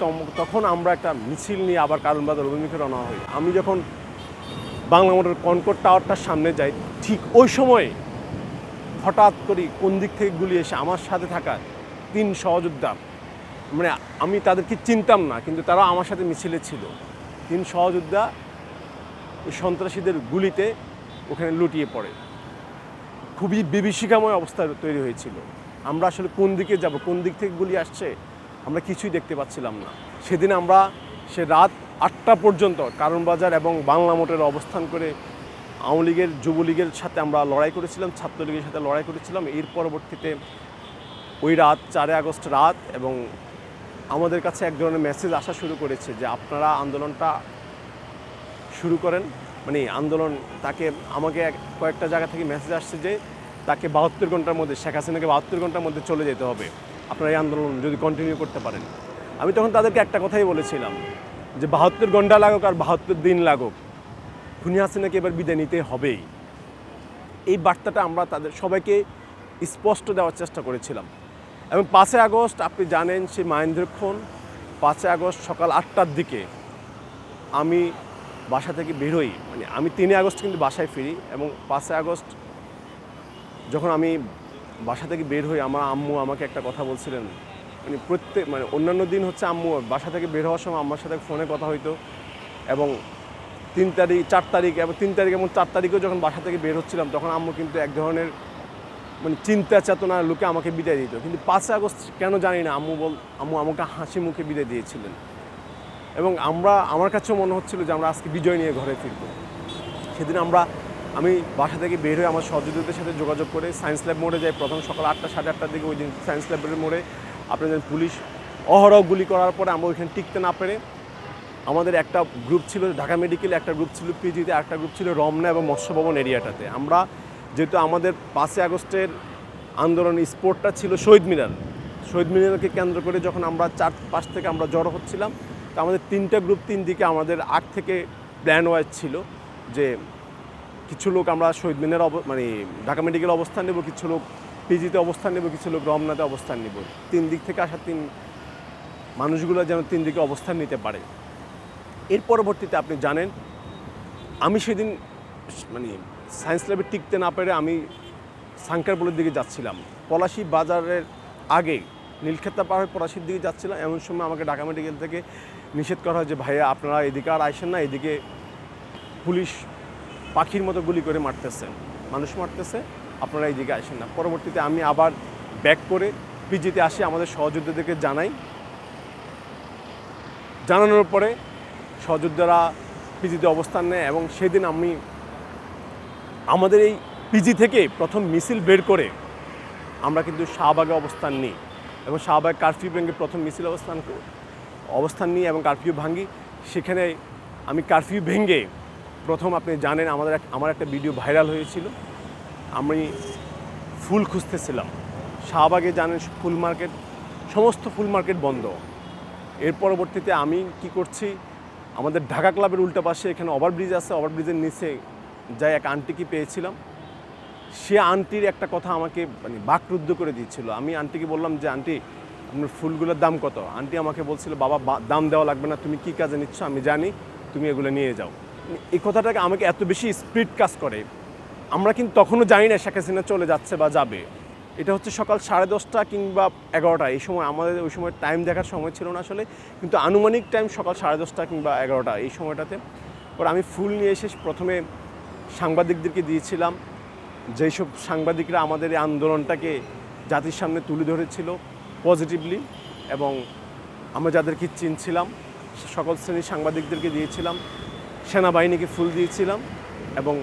তখন আমরা একটা মিছিল নিয়ে আবার কারণ বাজার অভিমুখে রওনা হই। আমি যখন বাংলা মোটর কনকর্ড টাওয়ারটার সামনে যাই, ঠিক ওই সময় হঠাৎ করে কোন দিক থেকে গুলি এসে আমার সাথে থাকা 3 সহযোদ্ধা, মানে আমি তাদেরকে চিনতাম না কিন্তু তারা আমার সাথে মিছিলে ছিল, 3 সহযোদ্ধা ওই সন্ত্রাসীদের গুলিতে ওখানে লুটিয়ে পড়ে। খুবই বিভীষিকাময় অবস্থা তৈরি হয়েছিল। আমরা আসলে কোন দিকে যাব, কোন দিক থেকে গুলি আসছে আমরা কিছুই দেখতে পাচ্ছিলাম না। সেদিন আমরা সে রাত 8টা পর্যন্ত কারণ বাজার এবং বাংলা মোটরে অবস্থান করে আওয়ামী লীগের, যুবলীগের সাথে আমরা লড়াই করেছিলাম, ছাত্রলীগের সাথে লড়াই করেছিলাম। এর পরবর্তীতে ওই রাত 4 আগস্ট রাত এবং আমাদের কাছে এক ধরনের মেসেজ আসা শুরু করেছে যে আপনারা আন্দোলনটা শুরু করেন, মানে আন্দোলন তাকে আমাকে কয়েকটা জায়গা থেকে মেসেজ আসছে যে তাকে 72 ঘন্টার মধ্যে, শেখ হাসিনাকে 72 ঘন্টার মধ্যে চলে যেতে হবে, আপনারা এই আন্দোলন যদি কন্টিনিউ করতে পারেন। আমি তখন তাদেরকে একটা কথাই বলেছিলাম যে 72 ঘন্টা লাগুক আর 72 দিন লাগুক, খুনি হাসিনাকে এবার বিদায় নিতে হবেই। এই বার্তাটা আমরা তাদের সবাইকে স্পষ্ট দেওয়ার চেষ্টা করেছিলাম। এবং 5 আগস্ট আপনি জানেন সেই মাহেন্দ্রক্ষণ, 5 আগস্ট সকাল 8টার দিকে আমি বাসা থেকে বেরোই, মানে আমি 3 আগস্ট কিন্তু বাসায় ফিরি এবং 5 আগস্ট যখন আমি বাসা থেকে বের হই আমার আম্মু আমাকে একটা কথা বলছিলেন, মানে অন্যান্য দিন হচ্ছে আম্মু বাসা থেকে বের হওয়ার সময় আমার সাথে ফোনে কথা হইতো এবং 3 তারিখ 4 তারিখ এবং 3 তারিখ এবং 4 তারিখেও যখন বাসা থেকে বের হচ্ছিলাম তখন আম্মু কিন্তু এক ধরনের মানে চিন্তা চেতনার লোকে আমাকে বিদায় দিত। কিন্তু 5 আগস্ট কেন জানি না আম্মু আমাকে হাসি মুখে বিদায় দিয়েছিলেন এবং আমার কাছেও মনে হচ্ছিল যে আমরা আজকে বিজয় নিয়ে ঘরে ফিরব। সেদিন আমি বাসা থেকে বের হয়ে আমার সহযোগীদের সাথে যোগাযোগ করে সায়েন্স ল্যাব মোড়ে যাই। প্রথম সকাল 8টা সাড়ে 8টার দিকে ওই দিন সায়েন্স ল্যাবের মোড়ে আপনাদের পুলিশ অহরহ গুলি করার পরে আমরা ওইখানে টিকতে না পেরে আমাদের একটা গ্রুপ ছিল ঢাকা মেডিকেলে, একটা গ্রুপ ছিল পিজিতে, একটা গ্রুপ ছিল রমনা এবং মৎস্য ভবন এরিয়াটাতে। আমরা যেহেতু আমাদের 5 আগস্টের আন্দোলন স্পোর্টটা ছিল শহীদ মিনারকে কেন্দ্র করে যখন আমরা 4-5 থেকে আমরা জড়ো হচ্ছিলাম, তো আমাদের 3টা গ্রুপ 3 দিকে আমাদের আগ থেকে প্ল্যান ওয়াইজ ছিল যে কিছু লোক আমরা শহীদ মিনার মানে ঢাকা মেডিকেল অবস্থান নেব, কিছু লোক পিজিতে অবস্থান নেব, কিছু লোক রমনাতে অবস্থান নেব। 3 দিক থেকে আসা 3 মানুষগুলো যেন 3 দিকে অবস্থান নিতে পারে। এর পরবর্তীতে আপনি জানেন আমি সেদিন মানে সায়েন্স ল্যাবে টিকতে না পেরে আমি সাংকারপুলের দিকে যাচ্ছিলাম, পলাশী বাজারের আগে নীলক্ষেতা পাহাড়ের পলাশীর দিকে যাচ্ছিলাম। এমন সময় আমাকে ঢাকা মেডিকেল থেকে নিষেধ করা হয় যে ভাইয়া আপনারা এদিকে আর আইসেন না, এদিকে পুলিশ পাখির মতো গুলি করে মারতেছে, মানুষ মারতেছে, আপনারা এইদিকে আসেন না। পরবর্তীতে আমি আবার ব্যাক করে পিজিতে আসি, আমাদের সহযোদ্ধাদেরকে জানানোর পরে সহযোদ্ধারা পিজিতে অবস্থান নেয় এবং সেদিন আমাদের এই পিজি থেকে প্রথম মিছিল বের করে আমরা কিন্তু শাহবাগে অবস্থান নিই এবং শাহবাগ কারফিউ ভেঙে প্রথম মিছিল অবস্থান নিই এবং কারফিউ ভাঙি। সেখানে আমি কারফিউ ভেঙে প্রথম আপনি জানেন আমার একটা ভিডিও ভাইরাল হয়েছিল, আমি ফুল খুঁজতেছিলাম শাহবাগে, জানেন ফুল মার্কেট, সমস্ত ফুল মার্কেট বন্ধ। এর পরবর্তীতে আমি কি করছি, আমাদের ঢাকা ক্লাবের উল্টা পাশে এখানে ওভারব্রিজ আছে, ওভারব্রিজের নিচে যাই এক আন্টিকে পেয়েছিলাম। সে আন্টির একটা কথা আমাকে মানে বাকরুদ্ধ করে দিচ্ছিল। আমি আন্টিকে বললাম যে আন্টি আপনার ফুলগুলোর দাম কত? আন্টি আমাকে বলছিল বাবা দাম দেওয়া লাগবে না, তুমি কী কাজে নিচ্ছ আমি জানি, তুমি এগুলো নিয়ে যাও। এই কথাটাকে আমাকে এত বেশি স্পিড কাজ করে। আমরা কিন্তু তখনও জানি না শেখ হাসিনা চলে যাচ্ছে বা যাবে। এটা হচ্ছে সকাল 10:30 কিংবা 11টা, এই সময় আমাদের ওই সময় টাইম দেখার সময় ছিল না আসলে, কিন্তু আনুমানিক টাইম সকাল 10:30 কিংবা 11টা এই সময়টাতে। পরে আমি ফুল নিয়ে এসে প্রথমে সাংবাদিকদেরকে দিয়েছিলাম, যেই সব সাংবাদিকরা আমাদের এই আন্দোলনটাকে জাতির সামনে তুলে ধরেছিল পজিটিভলি, এবং আমরা যাদেরকে চিনছিলাম সকল শ্রেণীর সাংবাদিকদেরকে দিয়েছিলাম, সেনাবাহিনীকে ফুল দিয়েছিলাম এবং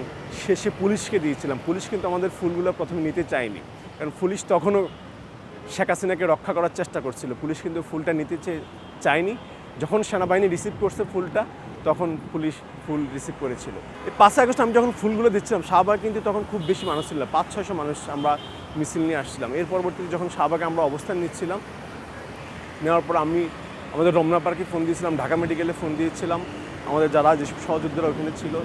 শেষে পুলিশকে দিয়েছিলাম। পুলিশ কিন্তু আমাদের ফুলগুলো প্রথমে নিতে চায়নি, কারণ পুলিশ তখনও শেখ হাসিনাকে রক্ষা করার চেষ্টা করছিল। পুলিশ কিন্তু ফুলটা নিতে চায়নি। যখন সেনাবাহিনী রিসিভ করছে ফুলটা, তখন পুলিশ ফুল রিসিভ করেছিল। এই 5 আগস্ট আমি যখন ফুলগুলো দিচ্ছিলাম, শাহবাগ কিন্তু তখন খুব বেশি মানুষ ছিল না, 500-600 মানুষ আমরা মিছিল নিয়ে আসছিলাম। এর পরবর্তীতে যখন শাহবাগে আমরা অবস্থান নিচ্ছিলাম, নেওয়ার পর আমি আমাদের রমনা পার্কে ফোন দিয়েছিলাম, ঢাকা মেডিকেলে ফোন দিয়েছিলাম, আমাদের যারা যেসব সহযোদ্ধারা ওখানে ছিল।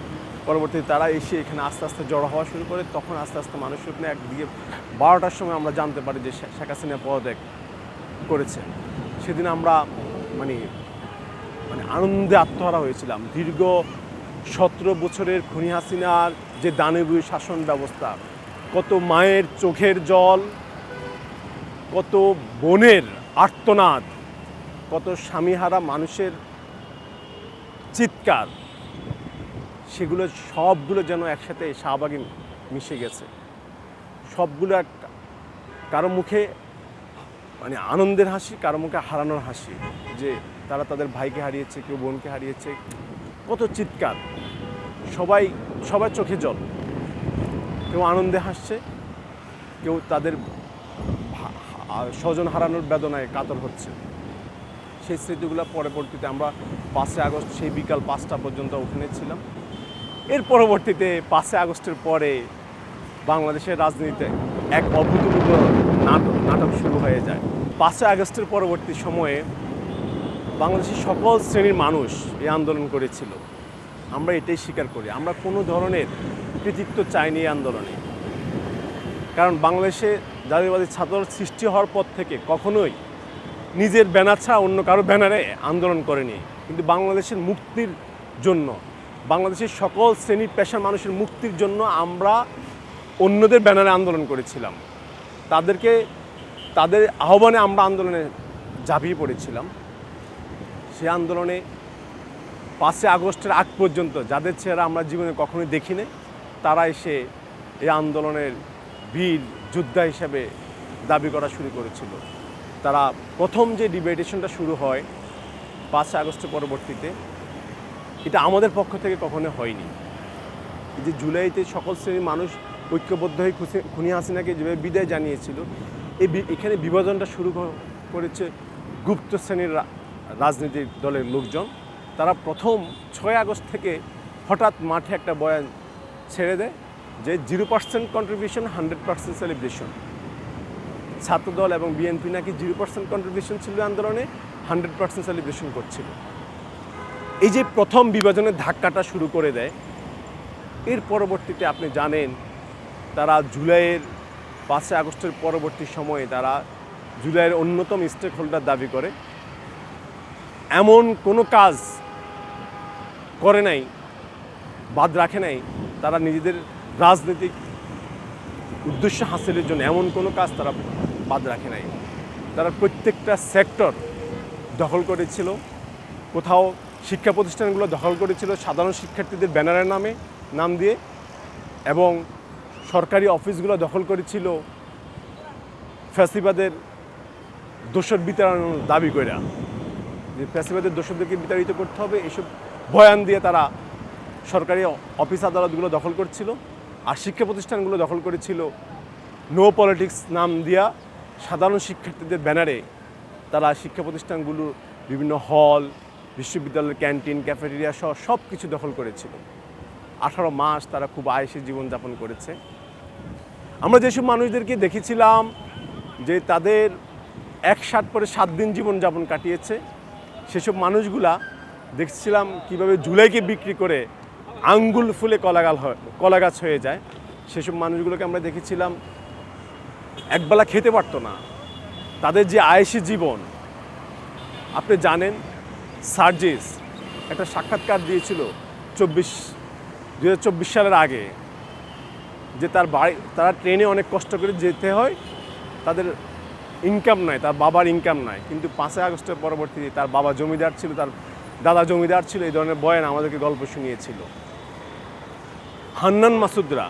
পরবর্তীতে তারা এসে এখানে আস্তে আস্তে জড়ো হওয়া শুরু করে। তখন আস্তে আস্তে মানুষ ওখানে একদিকে 12টার সময় আমরা জানতে পারি যে শেখ হাসিনা পদত্যাগ করেছে। সেদিন আমরা মানে আনন্দে আত্মহারা হয়েছিলাম। দীর্ঘ 17 বছরের খুনি হাসিনার যে দানবীয় শাসন ব্যবস্থা, কত মায়ের চোখের জল, কত বোনের আর্তনাদ, কত স্বামীহারা মানুষের চিৎকার, সেগুলো সবগুলো যেন একসাথে শাহবাগে মিশে গেছে। সবগুলো কারো মুখে মানে আনন্দের হাসি, কারো মুখে হারানোর হাসি, যে তারা তাদের ভাইকে হারিয়েছে, কেউ বোনকে হারিয়েছে, কত চিৎকার, সবাই চোখে জল। কেউ আনন্দে হাসছে, কেউ তাদের স্বজন হারানোর বেদনায় কাতর হচ্ছে। সেই স্মৃতিগুলো পরবর্তীতে আমরা 5 আগস্ট সেই বিকাল 5টা পর্যন্ত ওখানে ছিলাম। এর পরবর্তীতে 5 আগস্টের পরে বাংলাদেশের রাজনীতিতে এক অভূতপূর্ব নাটক শুরু হয়ে যায়। 5 আগস্টের পরবর্তী সময়ে বাংলাদেশের সকল শ্রেণীর মানুষ এই আন্দোলন করেছিল। আমরা এটাই স্বীকার করি, আমরা কোনো ধরনের কৃতিত্ব চাইনি এই আন্দোলনে। কারণ বাংলাদেশে জাতীয়তাবাদী ছাত্র সৃষ্টি হওয়ার পর থেকে কখনোই নিজের ব্যানার ছাড়া অন্য কারো ব্যানারে আন্দোলন করেনি। কিন্তু বাংলাদেশের মুক্তির জন্য, বাংলাদেশের সকল শ্রেণী পেশার মানুষের মুক্তির জন্য আমরা অন্যদের ব্যানারে আন্দোলন করেছিলাম। তাদের আহ্বানে আমরা আন্দোলনে ঝাঁপিয়ে পড়েছিলাম। সে আন্দোলনে 5 আগস্টের আগ পর্যন্ত যাদের চেহারা আমরা জীবনে কখনোই দেখিনি, তারা এসে এই আন্দোলনের বীর যোদ্ধা হিসেবে দাবি করা শুরু করেছিল। তারা প্রথম যে ডিবেটেশনটা শুরু হয় 5 আগস্টের পরবর্তীতে, এটা আমাদের পক্ষ থেকে কখনো হয়নি। যে জুলাইতে সকল শ্রেণীর মানুষ ঐক্যবদ্ধ হয়ে খুনি হাসিনাকে যেভাবে বিদায় জানিয়েছিল, এখানে বিভাজনটা শুরু করেছে গুপ্ত শ্রেণীর রাজনৈতিক দলের লোকজন। তারা প্রথম 6 আগস্ট থেকে হঠাৎ মাঠে একটা বয়ান ছেড়ে দেয় যে 0% কন্ট্রিবিউশন, 100% সেলিব্রেশন। ছাত্রদল এবং বিএনপি নাকি 0% কন্ট্রিবিউশন ছিল আন্দোলনে, 100% সেলিব্রেশন করছিল। এই যে প্রথম বিভাজনের ধাক্কাটা শুরু করে দেয়, এর পরবর্তীতে আপনি জানেন তারা জুলাইয়ের 5 আগস্টের পরবর্তী সময়ে তারা জুলাইয়ের অন্যতম স্টেক হোল্ডার দাবি করে। এমন কোনো কাজ করে নাই, বাদ রাখে নাই, তারা নিজেদের রাজনৈতিক উদ্দেশ্য হাসিলের জন্য এমন কোনো কাজ তারা বাদ রাখে নাই। তারা প্রত্যেকটা সেক্টর দখল করেছিল। কোথাও শিক্ষা প্রতিষ্ঠানগুলো দখল করেছিল সাধারণ শিক্ষার্থীদের ব্যানারের নাম দিয়ে, এবং সরকারি অফিসগুলো দখল করেছিল ফ্যাসিবাদের দোষর বিতাড়ানোর দাবি করে, যে ফ্যাসিবাদের দোষরদেরকে বিতাড়িত করতে হবে, এসব বয়ান দিয়ে তারা সরকারি অফিস আদালতগুলো দখল করছিল। আর শিক্ষা প্রতিষ্ঠানগুলো দখল করেছিল নো পলিটিক্স নাম দিয়া সাধারণ শিক্ষার্থীদের ব্যানারে। তারা শিক্ষা প্রতিষ্ঠানগুলোর বিভিন্ন হল, বিশ্ববিদ্যালয়ের ক্যান্টিন, ক্যাফেটেরিয়া সহ সব কিছু দখল করেছিল। 18 মাস তারা খুব আয়েসে জীবনযাপন করেছে। আমরা যেসব মানুষদেরকে দেখেছিলাম যে তাদের 1 শার্ট পরে 7 দিন জীবনযাপন কাটিয়েছে, সেসব মানুষগুলা দেখছিলাম কীভাবে জুলাইকে বিক্রি করে আঙ্গুল ফুলে কলা গাছ হয়ে যায়। সেসব মানুষগুলোকে আমরা দেখেছিলাম একবেলা খেতে পারতো না। তাদের যে আয়েসি জীবন, আপনি জানেন সার্জিস একটা সাক্ষাৎকার দিয়েছিল 2024 সালের আগে, যে তারা ট্রেনে অনেক কষ্ট করে যেতে হয়, তাদের ইনকাম নাই, তার বাবার ইনকাম নাই। কিন্তু 5 আগস্টের পরবর্তীতে তার বাবা জমিদার ছিল, তার দাদা জমিদার ছিল, এই ধরনের বয়ান আমাদেরকে গল্প শুনিয়েছিল। হান্নান মাসুদরা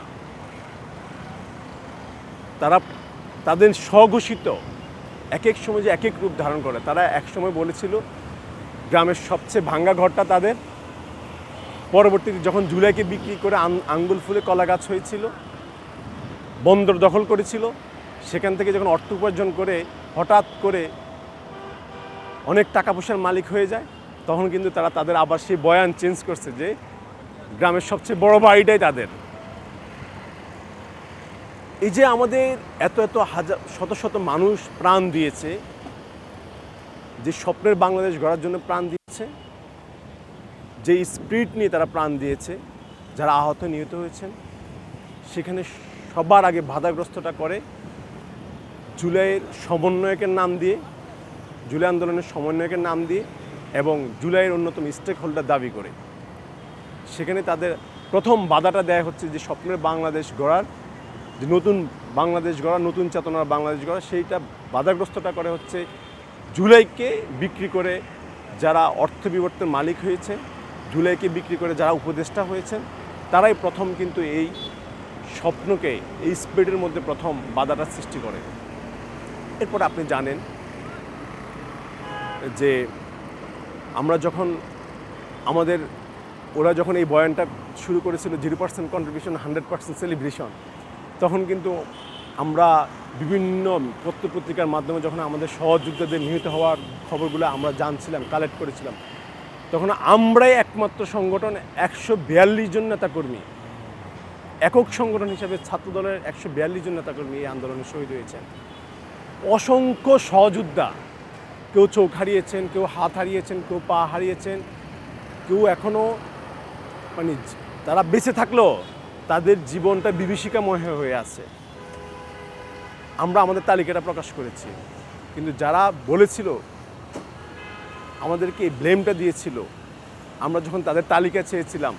তাদের স্বঘোষিত এক এক সময় যে এক এক রূপ ধারণ করে। তারা এক সময় বলেছিল গ্রামের সবচেয়ে ভাঙ্গা ঘরটা তাদের। পরবর্তীতে যখন জুলাইকে বিক্রি করে আঙ্গুল ফুলে কলা গাছ হয়েছিল, বন্দর দখল করেছিল, সেখান থেকে যখন অর্থ উপার্জন করে হঠাৎ করে অনেক টাকা পয়সার মালিক হয়ে যায়, তখন কিন্তু তারা তাদের আবার সেই বয়ান চেঞ্জ করছে যে গ্রামের সবচেয়ে বড় বাড়িটাই তাদের। এই যে আমাদের এত এত হাজার শত শত মানুষ প্রাণ দিয়েছে, যে স্বপ্নের বাংলাদেশ গড়ার জন্য প্রাণ দিয়েছে, যে স্পিরিট নিয়ে তারা প্রাণ দিয়েছে, যারা আহত নিহত হয়েছেন, সেখানে সবার আগে বাধাগ্রস্তটা করে জুলাইয়ের সমন্বয়কের নাম দিয়ে, জুলাই আন্দোলনের সমন্বয়কের নাম দিয়ে এবং জুলাইয়ের অন্যতম স্টেক হোল্ডার দাবি করে। সেখানে তাদের প্রথম বাধাটা দেয়া হচ্ছে যে স্বপ্নের বাংলাদেশ গড়ার, যে নতুন বাংলাদেশ গড়া, নতুন চেতনার বাংলাদেশ গড়া, সেইটা বাধাগ্রস্তটা করে হচ্ছে জুলাইকে বিক্রি করে যারা অর্থ বিবর্তনের মালিক হয়েছে, জুলাইকে বিক্রি করে যারা উপদেষ্টা হয়েছেন, তারাই প্রথম কিন্তু এই স্বপ্নকে, এই স্পিরিটের মধ্যে প্রথম বাধাটা সৃষ্টি করে। এরপর আপনি জানেন যে আমরা যখন ওরা যখন এই বয়ানটা শুরু করেছিল 0% কন্ট্রিবিউশন 100% সেলিব্রেশন, তখন কিন্তু আমরা বিভিন্ন পত্রপত্রিকার মাধ্যমে যখন আমাদের সহযোদ্ধাদের নিহত হওয়ার খবরগুলো আমরা জানছিলাম, কালেক্ট করেছিলাম, তখন আমরাই একমাত্র সংগঠন 142 জন নেতাকর্মী, একক সংগঠন হিসাবে ছাত্রদলের 142 জন নেতাকর্মী এই আন্দোলনে শহীদ হয়েছেন। অসংখ্য সহযোদ্ধা, কেউ চোখ হারিয়েছেন, কেউ হাত হারিয়েছেন, কেউ পা হারিয়েছেন, কেউ এখনও মানে তারা বেঁচে থাকলেও তাদের জীবনটা বিভীষিকাময় হয়ে আছে। আমরা আমাদের তালিকাটা প্রকাশ করেছি, কিন্তু যারা বলেছিল, আমাদেরকে এই ব্লেমটা দিয়েছিল, আমরা যখন তাদের তালিকা চেয়েছিলাম,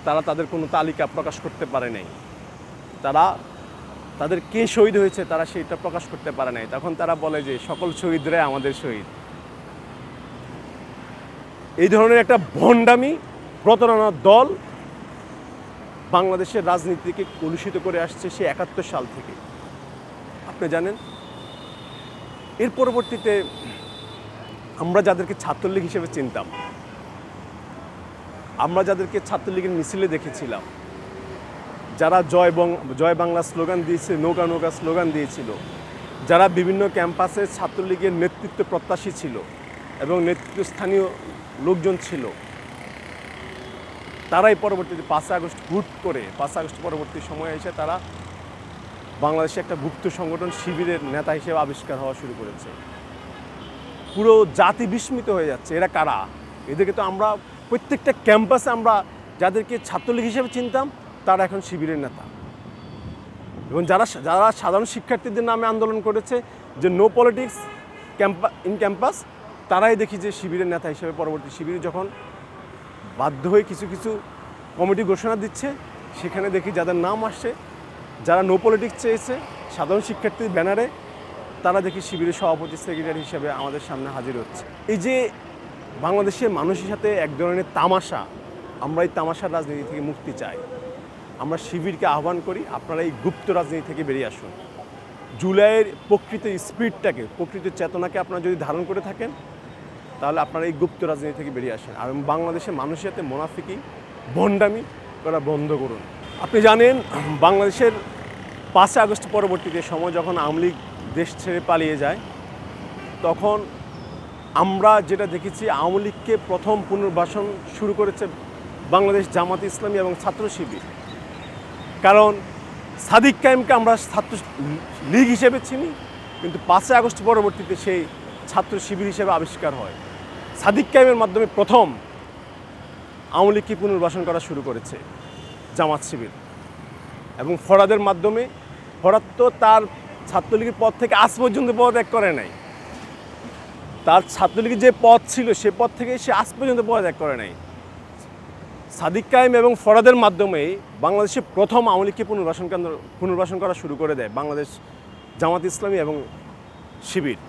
তারা তাদের কোনো তালিকা প্রকাশ করতে পারে নাই। তাদের কে শহীদ হয়েছে তারা সেইটা প্রকাশ করতে পারে নাই। তখন তারা বলে যে সকল শহীদরাই আমাদের শহীদ। এই ধরনের একটা ভণ্ডামি প্রতারণার দল বাংলাদেশের রাজনীতিকে কলুষিত করে আসছে সে 71 সাল থেকে। আপনি জানেন, এর পরবর্তীতে আমরা যাদেরকে ছাত্রলীগ হিসেবে চিনতাম, আমরা যাদেরকে ছাত্রলীগের মিছিলে দেখেছিলাম, যারা জয় বাংলা স্লোগান দিয়েছে, নৌকা নৌকা স্লোগান দিয়েছিল, যারা বিভিন্ন ক্যাম্পাসে ছাত্রলীগের নেতৃত্ব প্রত্যাশী ছিল এবং নেতৃত্বস্থানীয় লোকজন ছিল, তারাই পরবর্তীতে 5 আগস্ট হুট করে 5 আগস্ট পরবর্তী সময়ে এসে তারা বাংলাদেশে একটা গুপ্ত সংগঠন শিবিরের নেতা হিসেবে আবিষ্কার হওয়া শুরু করেছে। পুরো জাতি বিস্মিত হয়ে যাচ্ছে, এরা কারা? এদেরকে তো আমরা প্রত্যেকটা ক্যাম্পাসে আমরা যাদেরকে ছাত্রলীগ হিসেবে চিনতাম, তারা এখন শিবিরের নেতা। এবং যারা সাধারণ শিক্ষার্থীদের নামে আন্দোলন করেছে যে নো পলিটিক্স ইন ক্যাম্পাস, তারাই দেখি যে শিবিরের নেতা হিসেবে পরবর্তী শিবির যখন বাধ্য হয়ে কিছু কিছু কমিটি ঘোষণা দিচ্ছে, সেখানে দেখি যাদের নাম আসছে, যারা নো পলিটিক্স চেয়েছে সাধারণ শিক্ষার্থীর ব্যানারে, তারা দেখি শিবিরের সভাপতি সেক্রেটারি হিসেবে আমাদের সামনে হাজির হচ্ছে। এই যে বাংলাদেশের মানুষের সাথে এক ধরনের তামাশা, আমরা এই তামাশার রাজনীতি থেকে মুক্তি চাই। আমরা শিবিরকে আহ্বান করি, আপনারা এই গুপ্ত রাজনীতি থেকে বেরিয়ে আসুন। জুলাইয়ের প্রকৃত স্পিরিটটাকে, প্রকৃত চেতনাকে আপনারা যদি ধারণ করে থাকেন, তাহলে আপনারা এই গুপ্ত রাজনীতি থেকে বেরিয়ে আসেন আর বাংলাদেশের মানুষের সাথে মুনাফিকি, ভণ্ডামি করা বন্ধ করুন। আপনি জানেন, বাংলাদেশের 5 আগস্ট পরবর্তীতে সময় যখন আওয়ামী লীগ দেশ ছেড়ে পালিয়ে যায়, তখন আমরা যেটা দেখেছি, আওয়ামী লীগকে প্রথম পুনর্বাসন শুরু করেছে বাংলাদেশ জামাত ইসলামী এবং ছাত্র শিবির। কারণ সাদিক কায়েমকে আমরা ছাত্র লীগ হিসেবে চিনি, কিন্তু 5 আগস্ট পরবর্তীতে সেই ছাত্র শিবির হিসেবে আবিষ্কার হয়। সাদিক কায়েমের মাধ্যমে প্রথম আওয়ামী লীগকে পুনর্বাসন করা শুরু করেছে জামাত শিবির, এবং ফরাদের মাধ্যমে। ফরাদ তো তার ছাত্রলীগের পদ থেকে আজ পর্যন্ত পদত্যাগ করে নাই। তার ছাত্রলীগের যে পদ ছিল সে পদ থেকে সে আজ পর্যন্ত পদত্যাগ করে নাই। সাদিক কায়েম এবং ফরাদের মাধ্যমে বাংলাদেশে প্রথম আওয়ামী লীগকে পুনর্বাসন করা শুরু করে দেয় বাংলাদেশ জামাত ইসলামী এবং শিবির।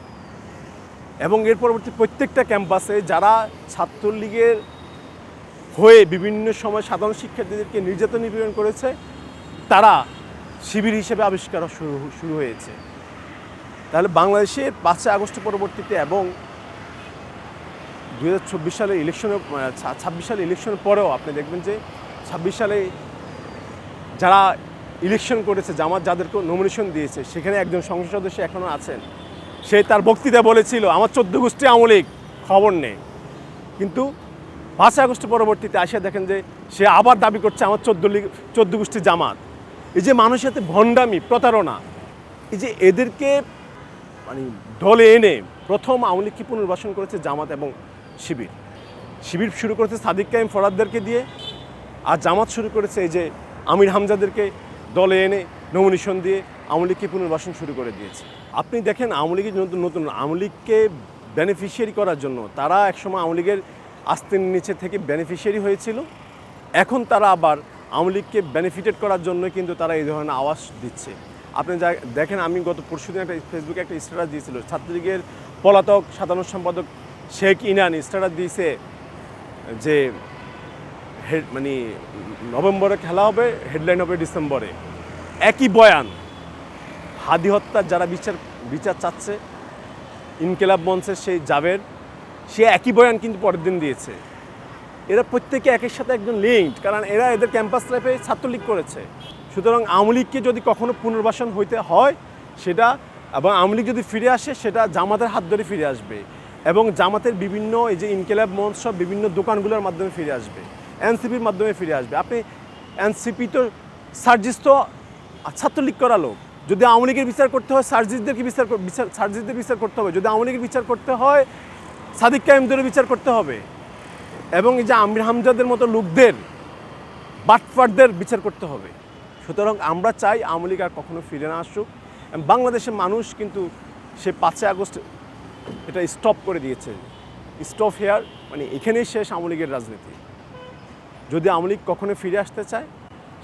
এবং এর পরবর্তী প্রত্যেকটা ক্যাম্পাসে যারা ছাত্রলীগের হয়ে বিভিন্ন সময় সাধারণ শিক্ষার্থীদেরকে নির্যাতন নিপীড়ন করেছে, তারা শিবির হিসেবে আবিষ্কার শুরু হয়েছে। তাহলে বাংলাদেশে 5 আগস্ট পরবর্তীতে এবং 2024 সালের ইলেকশনের 26 সালে ইলেকশনের পরেও আপনি দেখবেন যে 26 সালে যারা ইলেকশন করেছে, জামাত যাদেরকে নমিনেশন দিয়েছে, সেখানে একজন সংসদ সদস্য এখনও আছেন সে তার বক্তৃতা বলেছিল আমার 14 গোষ্ঠী আওয়ামী লীগ, খবর নেই। কিন্তু 5 আগস্টের পরবর্তীতে আসে দেখেন যে সে আবার দাবি করছে আমার 14 গোষ্ঠী জামাত। এই যে মানুষের সাথে ভণ্ডামি, প্রতারণা, এই যে এদেরকে মানে দলে এনে প্রথম আওয়ামী লীগকে পুনর্বাসন করেছে জামাত এবং শিবির। শিবির শুরু করেছে সাদিক কায়েম ফরহাদদেরকে দিয়ে, আর জামাত শুরু করেছে এই যে আমির হামজাদেরকে দলে এনে নমিনেশন দিয়ে আওয়ামী লীগকে পুনর্বাসন শুরু করে দিয়েছে। আপনি দেখেন আওয়ামী লীগের নতুন আওয়ামী লীগকে বেনিফিশিয়ারি করার জন্য তারা একসময় আওয়ামী লীগের আস্তির নিচে থেকে বেনিফিশিয়ারি হয়েছিল, এখন তারা আবার আওয়ামী লীগকে বেনিফিটেড করার জন্য কিন্তু তারা এই ধরনের আওয়াজ দিচ্ছে। আপনি যা দেখেন, আমি গত পরশুদিন একটা ফেসবুকে একটা স্ট্যাটাস দিয়েছিল, ছাত্রলীগের পলাতক সাধারণ সম্পাদক শেখ ইনান স্ট্যাটাস দিয়েছে যে মানে নভেম্বরে খেলা হবে, হেডলাইন হবে ডিসেম্বরে। একই বয়ান হাদি হত্যার যারা বিচার চাচ্ছে, ইনকিলাব মঞ্চের সেই জাবের, সে একই বয়ান কিন্তু পরের দিন দিয়েছে। এরা প্রত্যেকে একের সাথে একজন লিঙ্কড, কারণ এরা এদের ক্যাম্পাস লাইফে ছাত্রলীগ করেছে। সুতরাং আওয়ামী লীগকে যদি কখনো পুনর্বাসন হইতে হয় সেটা, এবং আওয়ামী লীগ যদি ফিরে আসে সেটা জামাতের হাত ধরে ফিরে আসবে, এবং জামাতের বিভিন্ন এই যে ইনকিলাব মঞ্চ সব বিভিন্ন দোকানগুলোর মাধ্যমে ফিরে আসবে, এনসিপির মাধ্যমে ফিরে আসবে। আপনি এনসিপি তো সার্জিস তো ছাত্রলীগ করা লোক, যদি আওয়ামী লীগের বিচার করতে হয় সার্জিসদেরকে সার্জিসদের বিচার করতে হবে, যদি আওয়ামী লীগের বিচার করতে হয় সাদিক কায়েমদের বিচার করতে হবে, এবং এই যে আমির হামজাদের মতো লোকদের, বাটফারদের বিচার করতে হবে। সুতরাং আমরা চাই আওয়ামী লীগ আর কখনো ফিরে না আসুক। বাংলাদেশের মানুষ কিন্তু সে 5 আগস্ট এটা স্টপ করে দিয়েছে, স্টপ হেয়ার, মানে এখানেই শেষ আওয়ামী লীগের রাজনীতি। যদি আওয়ামী লীগ কখনো ফিরে আসতে চায়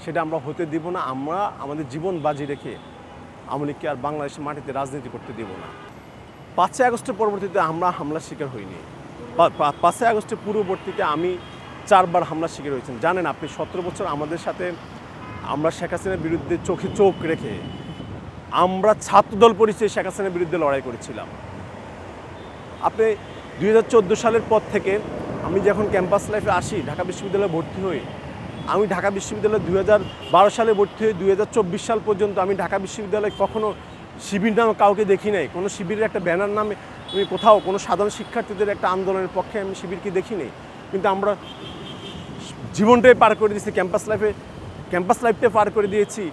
সেটা আমরা হতে দিব না। আমরা আমাদের জীবন বাজি রেখে আওয়ামী লীগকে আর বাংলাদেশের মাটিতে রাজনীতি করতে দেব না। 5 আগস্টের পরবর্তীতে আমরা হামলার শিকার হইনি। 5 আগস্টের পূর্ববর্তীতে আমি 4 বার হামলার শিকার হয়েছেন। জানেন আপনি, 17 বছর আমাদের সাথে আমরা শেখ হাসিনার বিরুদ্ধে চোখে চোখ রেখে আমরা ছাত্রদল পরিচয়ে শেখ হাসিনার বিরুদ্ধে লড়াই করেছিলাম। আপনি 2014 সালের পর থেকে আমি যখন ক্যাম্পাস লাইফে আসি, ঢাকা বিশ্ববিদ্যালয়ে ভর্তি হই, আমি ঢাকা বিশ্ববিদ্যালয়ে 2012 সালে ভর্তি হয়ে 2024 সাল পর্যন্ত আমি ঢাকা বিশ্ববিদ্যালয়ে কখনো শিবির নামে কাউকে দেখি নাই। কোনো শিবিরের একটা ব্যানার নামে আমি কোথাও কোনো সাধারণ শিক্ষার্থীদের একটা আন্দোলনের পক্ষে আমি শিবিরকে দেখি নাই। কিন্তু আমরা জীবনটাই পার করে দিয়েছি ক্যাম্পাস লাইফটাই পার করে দিয়েছি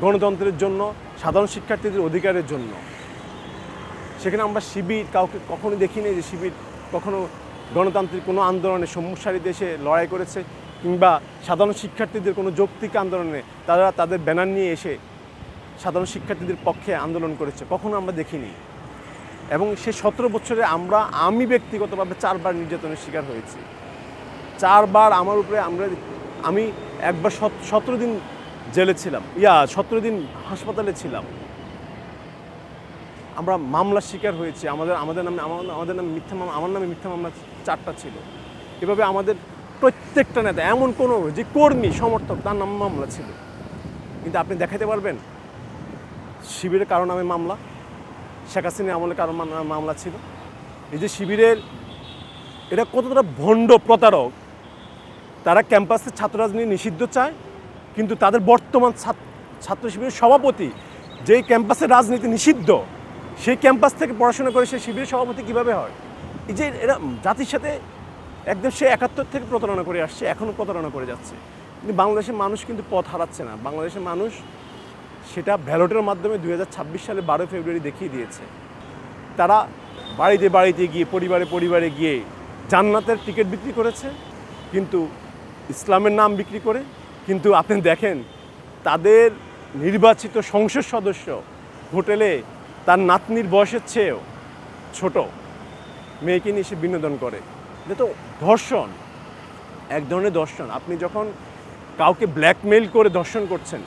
গণতন্ত্রের জন্য, সাধারণ শিক্ষার্থীদের অধিকারের জন্য। সেখানে আমরা শিবির কাউকে কখনো দেখি নাই যে শিবির কখনো গণতান্ত্রিক কোনো আন্দোলনে সম্মুখ সারিতে এসে লড়াই করেছে, কিংবা সাধারণ শিক্ষার্থীদের কোনো যৌক্তিক আন্দোলনে তারা তাদের ব্যানার নিয়ে এসে সাধারণ শিক্ষার্থীদের পক্ষে আন্দোলন করেছে, কখনো আমরা দেখিনি। এবং সেই 17 বছরে আমি ব্যক্তিগতভাবে 4 বার নির্যাতনের শিকার হয়েছি। 4 বার আমার উপরে আমি একবার 17 দিন জেলে ছিলাম, 17 দিন হাসপাতালে ছিলাম। আমরা মামলার শিকার হয়েছি, আমাদের নামে মিথ্যা মামলা, আমার নামে মিথ্যা মামলা 4টা ছিল। এভাবে আমাদের প্রত্যেকটা নেতা, এমন কোনো যে কর্মী সমর্থক তার নামে মামলা ছিল। কিন্তু আপনি দেখাতে পারবেন শিবিরের কারো নামে মামলা, শেখ হাসিনার আমলে কারো মামলা ছিল? এই যে শিবিরের এরা কতটা ভণ্ড প্রতারক, তারা ক্যাম্পাসে ছাত্র রাজনীতি নিষিদ্ধ চায়, কিন্তু তাদের বর্তমান ছাত্র শিবিরের সভাপতি যেই ক্যাম্পাসে রাজনীতি নিষিদ্ধ, সেই ক্যাম্পাস থেকে পড়াশোনা করে সে শিবিরের সভাপতি কীভাবে হয়? এই যে এরা জাতির সাথে একদম সে 71 থেকে প্রতারণা করে আসছে, এখনও প্রতারণা করে যাচ্ছে। কিন্তু বাংলাদেশের মানুষ কিন্তু পথ হারাচ্ছে না। বাংলাদেশের মানুষ সেটা ব্যালটের মাধ্যমে 2026 সালে 12 ফেব্রুয়ারি দেখিয়ে দিয়েছে। তারা বাড়িতে বাড়িতে গিয়ে, পরিবারে গিয়ে জান্নাতের টিকিট বিক্রি করেছে, কিন্তু ইসলামের নাম বিক্রি করে। কিন্তু আপনি দেখেন তাদের নির্বাচিত সংসদ সদস্য হোটেলে তার নাতনির বয়সের চেয়েও ছোট মেয়েকে নিয়ে সে বিনোদন করে। এটা তো ধর্ষণ, এক ধরনের ধর্ষণ। আপনি যখন কাউকে ব্ল্যাকমেইল করে ধর্ষণ করছেন,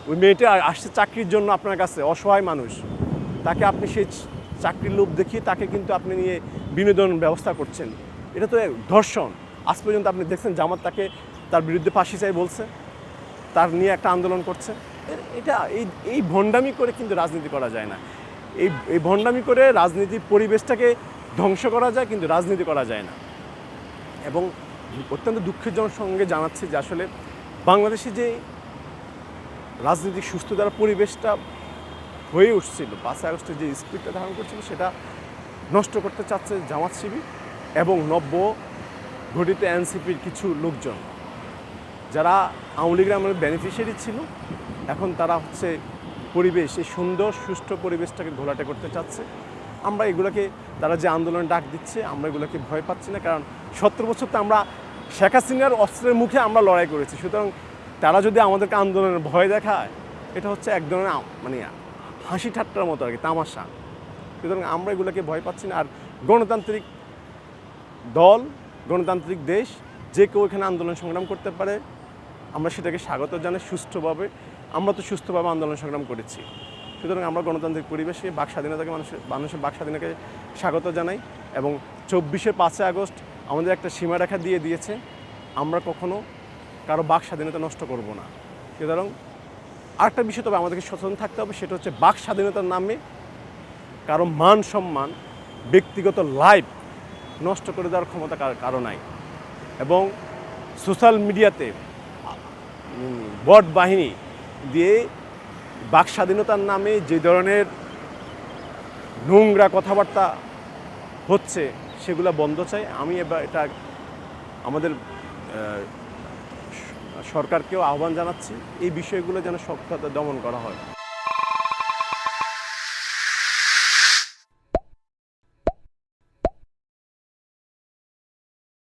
ওই মেয়েটা আসছে চাকরির জন্য আপনার কাছে, অসহায় মানুষ, তাকে আপনি সেই চাকরির লোভ দেখিয়ে তাকে কিন্তু আপনি নিয়ে বিনোদন ব্যবস্থা করছেন, এটা তো ধর্ষণ। আজ পর্যন্ত আপনি দেখছেন জামাত তার বিরুদ্ধে ফাঁসি চাই বলছে, তার নিয়ে একটা আন্দোলন করছে। এটা এই ভণ্ডামি করে কিন্তু রাজনীতি করা যায় না। এই ভণ্ডামি করে রাজনীতির পরিবেশটাকে ধ্বংস করা যায়, কিন্তু রাজনীতি করা যায় না। এবং অত্যন্ত দুঃখের সঙ্গে জানাচ্ছি যে আসলে বাংলাদেশে যে রাজনৈতিক সুস্থতার পরিবেশটা হয়ে উঠছিল, 5 আগস্টে যে স্পিডটা ধারণ করছিল সেটা নষ্ট করতে চাচ্ছে জামাত শিবির এবং নব্য গঠিত এনসিপির কিছু লোকজন, যারা আওয়ামী লীগের আমলের বেনিফিশিয়ারি ছিল, এখন তারা হচ্ছে পরিবেশ, এই সুন্দর সুষ্ঠু পরিবেশটাকে ঘোলাটে করতে চাচ্ছে। আমরা এগুলোকে, তারা যে আন্দোলনে ডাক দিচ্ছে, আমরা এগুলোকে ভয় পাচ্ছি না, কারণ 17 বছর তো আমরা শেখ হাসিনার অস্ত্রের মুখে আমরা লড়াই করেছি। সুতরাং তারা যদি আমাদেরকে আন্দোলনের ভয় দেখায়, এটা হচ্ছে এক ধরনের মানে হাসি ঠাট্টার মতো আর কি, তামাশা। সুতরাং আমরা এগুলোকে ভয় পাচ্ছি না। আর গণতান্ত্রিক দল, গণতান্ত্রিক দেশ, যে কেউ এখানে আন্দোলন সংগ্রাম করতে পারে, আমরা সেটাকে স্বাগত জানাই সুষ্ঠুভাবে। আমরা তো সুস্থভাবে আন্দোলন সংগ্রাম করেছি। সুতরাং আমরা গণতান্ত্রিক পরিবেশে বাক স্বাধীনতাকে মানুষের বাক স্বাধীনতাকে স্বাগত জানাই। এবং 24শে 5 আগস্ট আমাদের একটা সীমারেখা দিয়ে দিয়েছে, আমরা কখনো কারো বাক স্বাধীনতা নষ্ট করব না। সুতরাং আরেকটা বিষয় তবে আমাদেরকে সচেতন থাকতে হবে, সেটা হচ্ছে বাক স্বাধীনতার নামে কারো মান সম্মান, ব্যক্তিগত লাইফ নষ্ট করে দেওয়ার ক্ষমতা কারো নাই। এবং সোশ্যাল মিডিয়াতে বট বাহিনী দিয়ে বাক স্বাধীনতার নামে যে ধরনের নোংরা কথাবার্তা হচ্ছে সেগুলো বন্ধ চাই। আমি এবার এটা আমাদের সরকারকেও আহ্বান জানাচ্ছি, এই বিষয়গুলো যেন শক্তভাবে দমন করা হয়।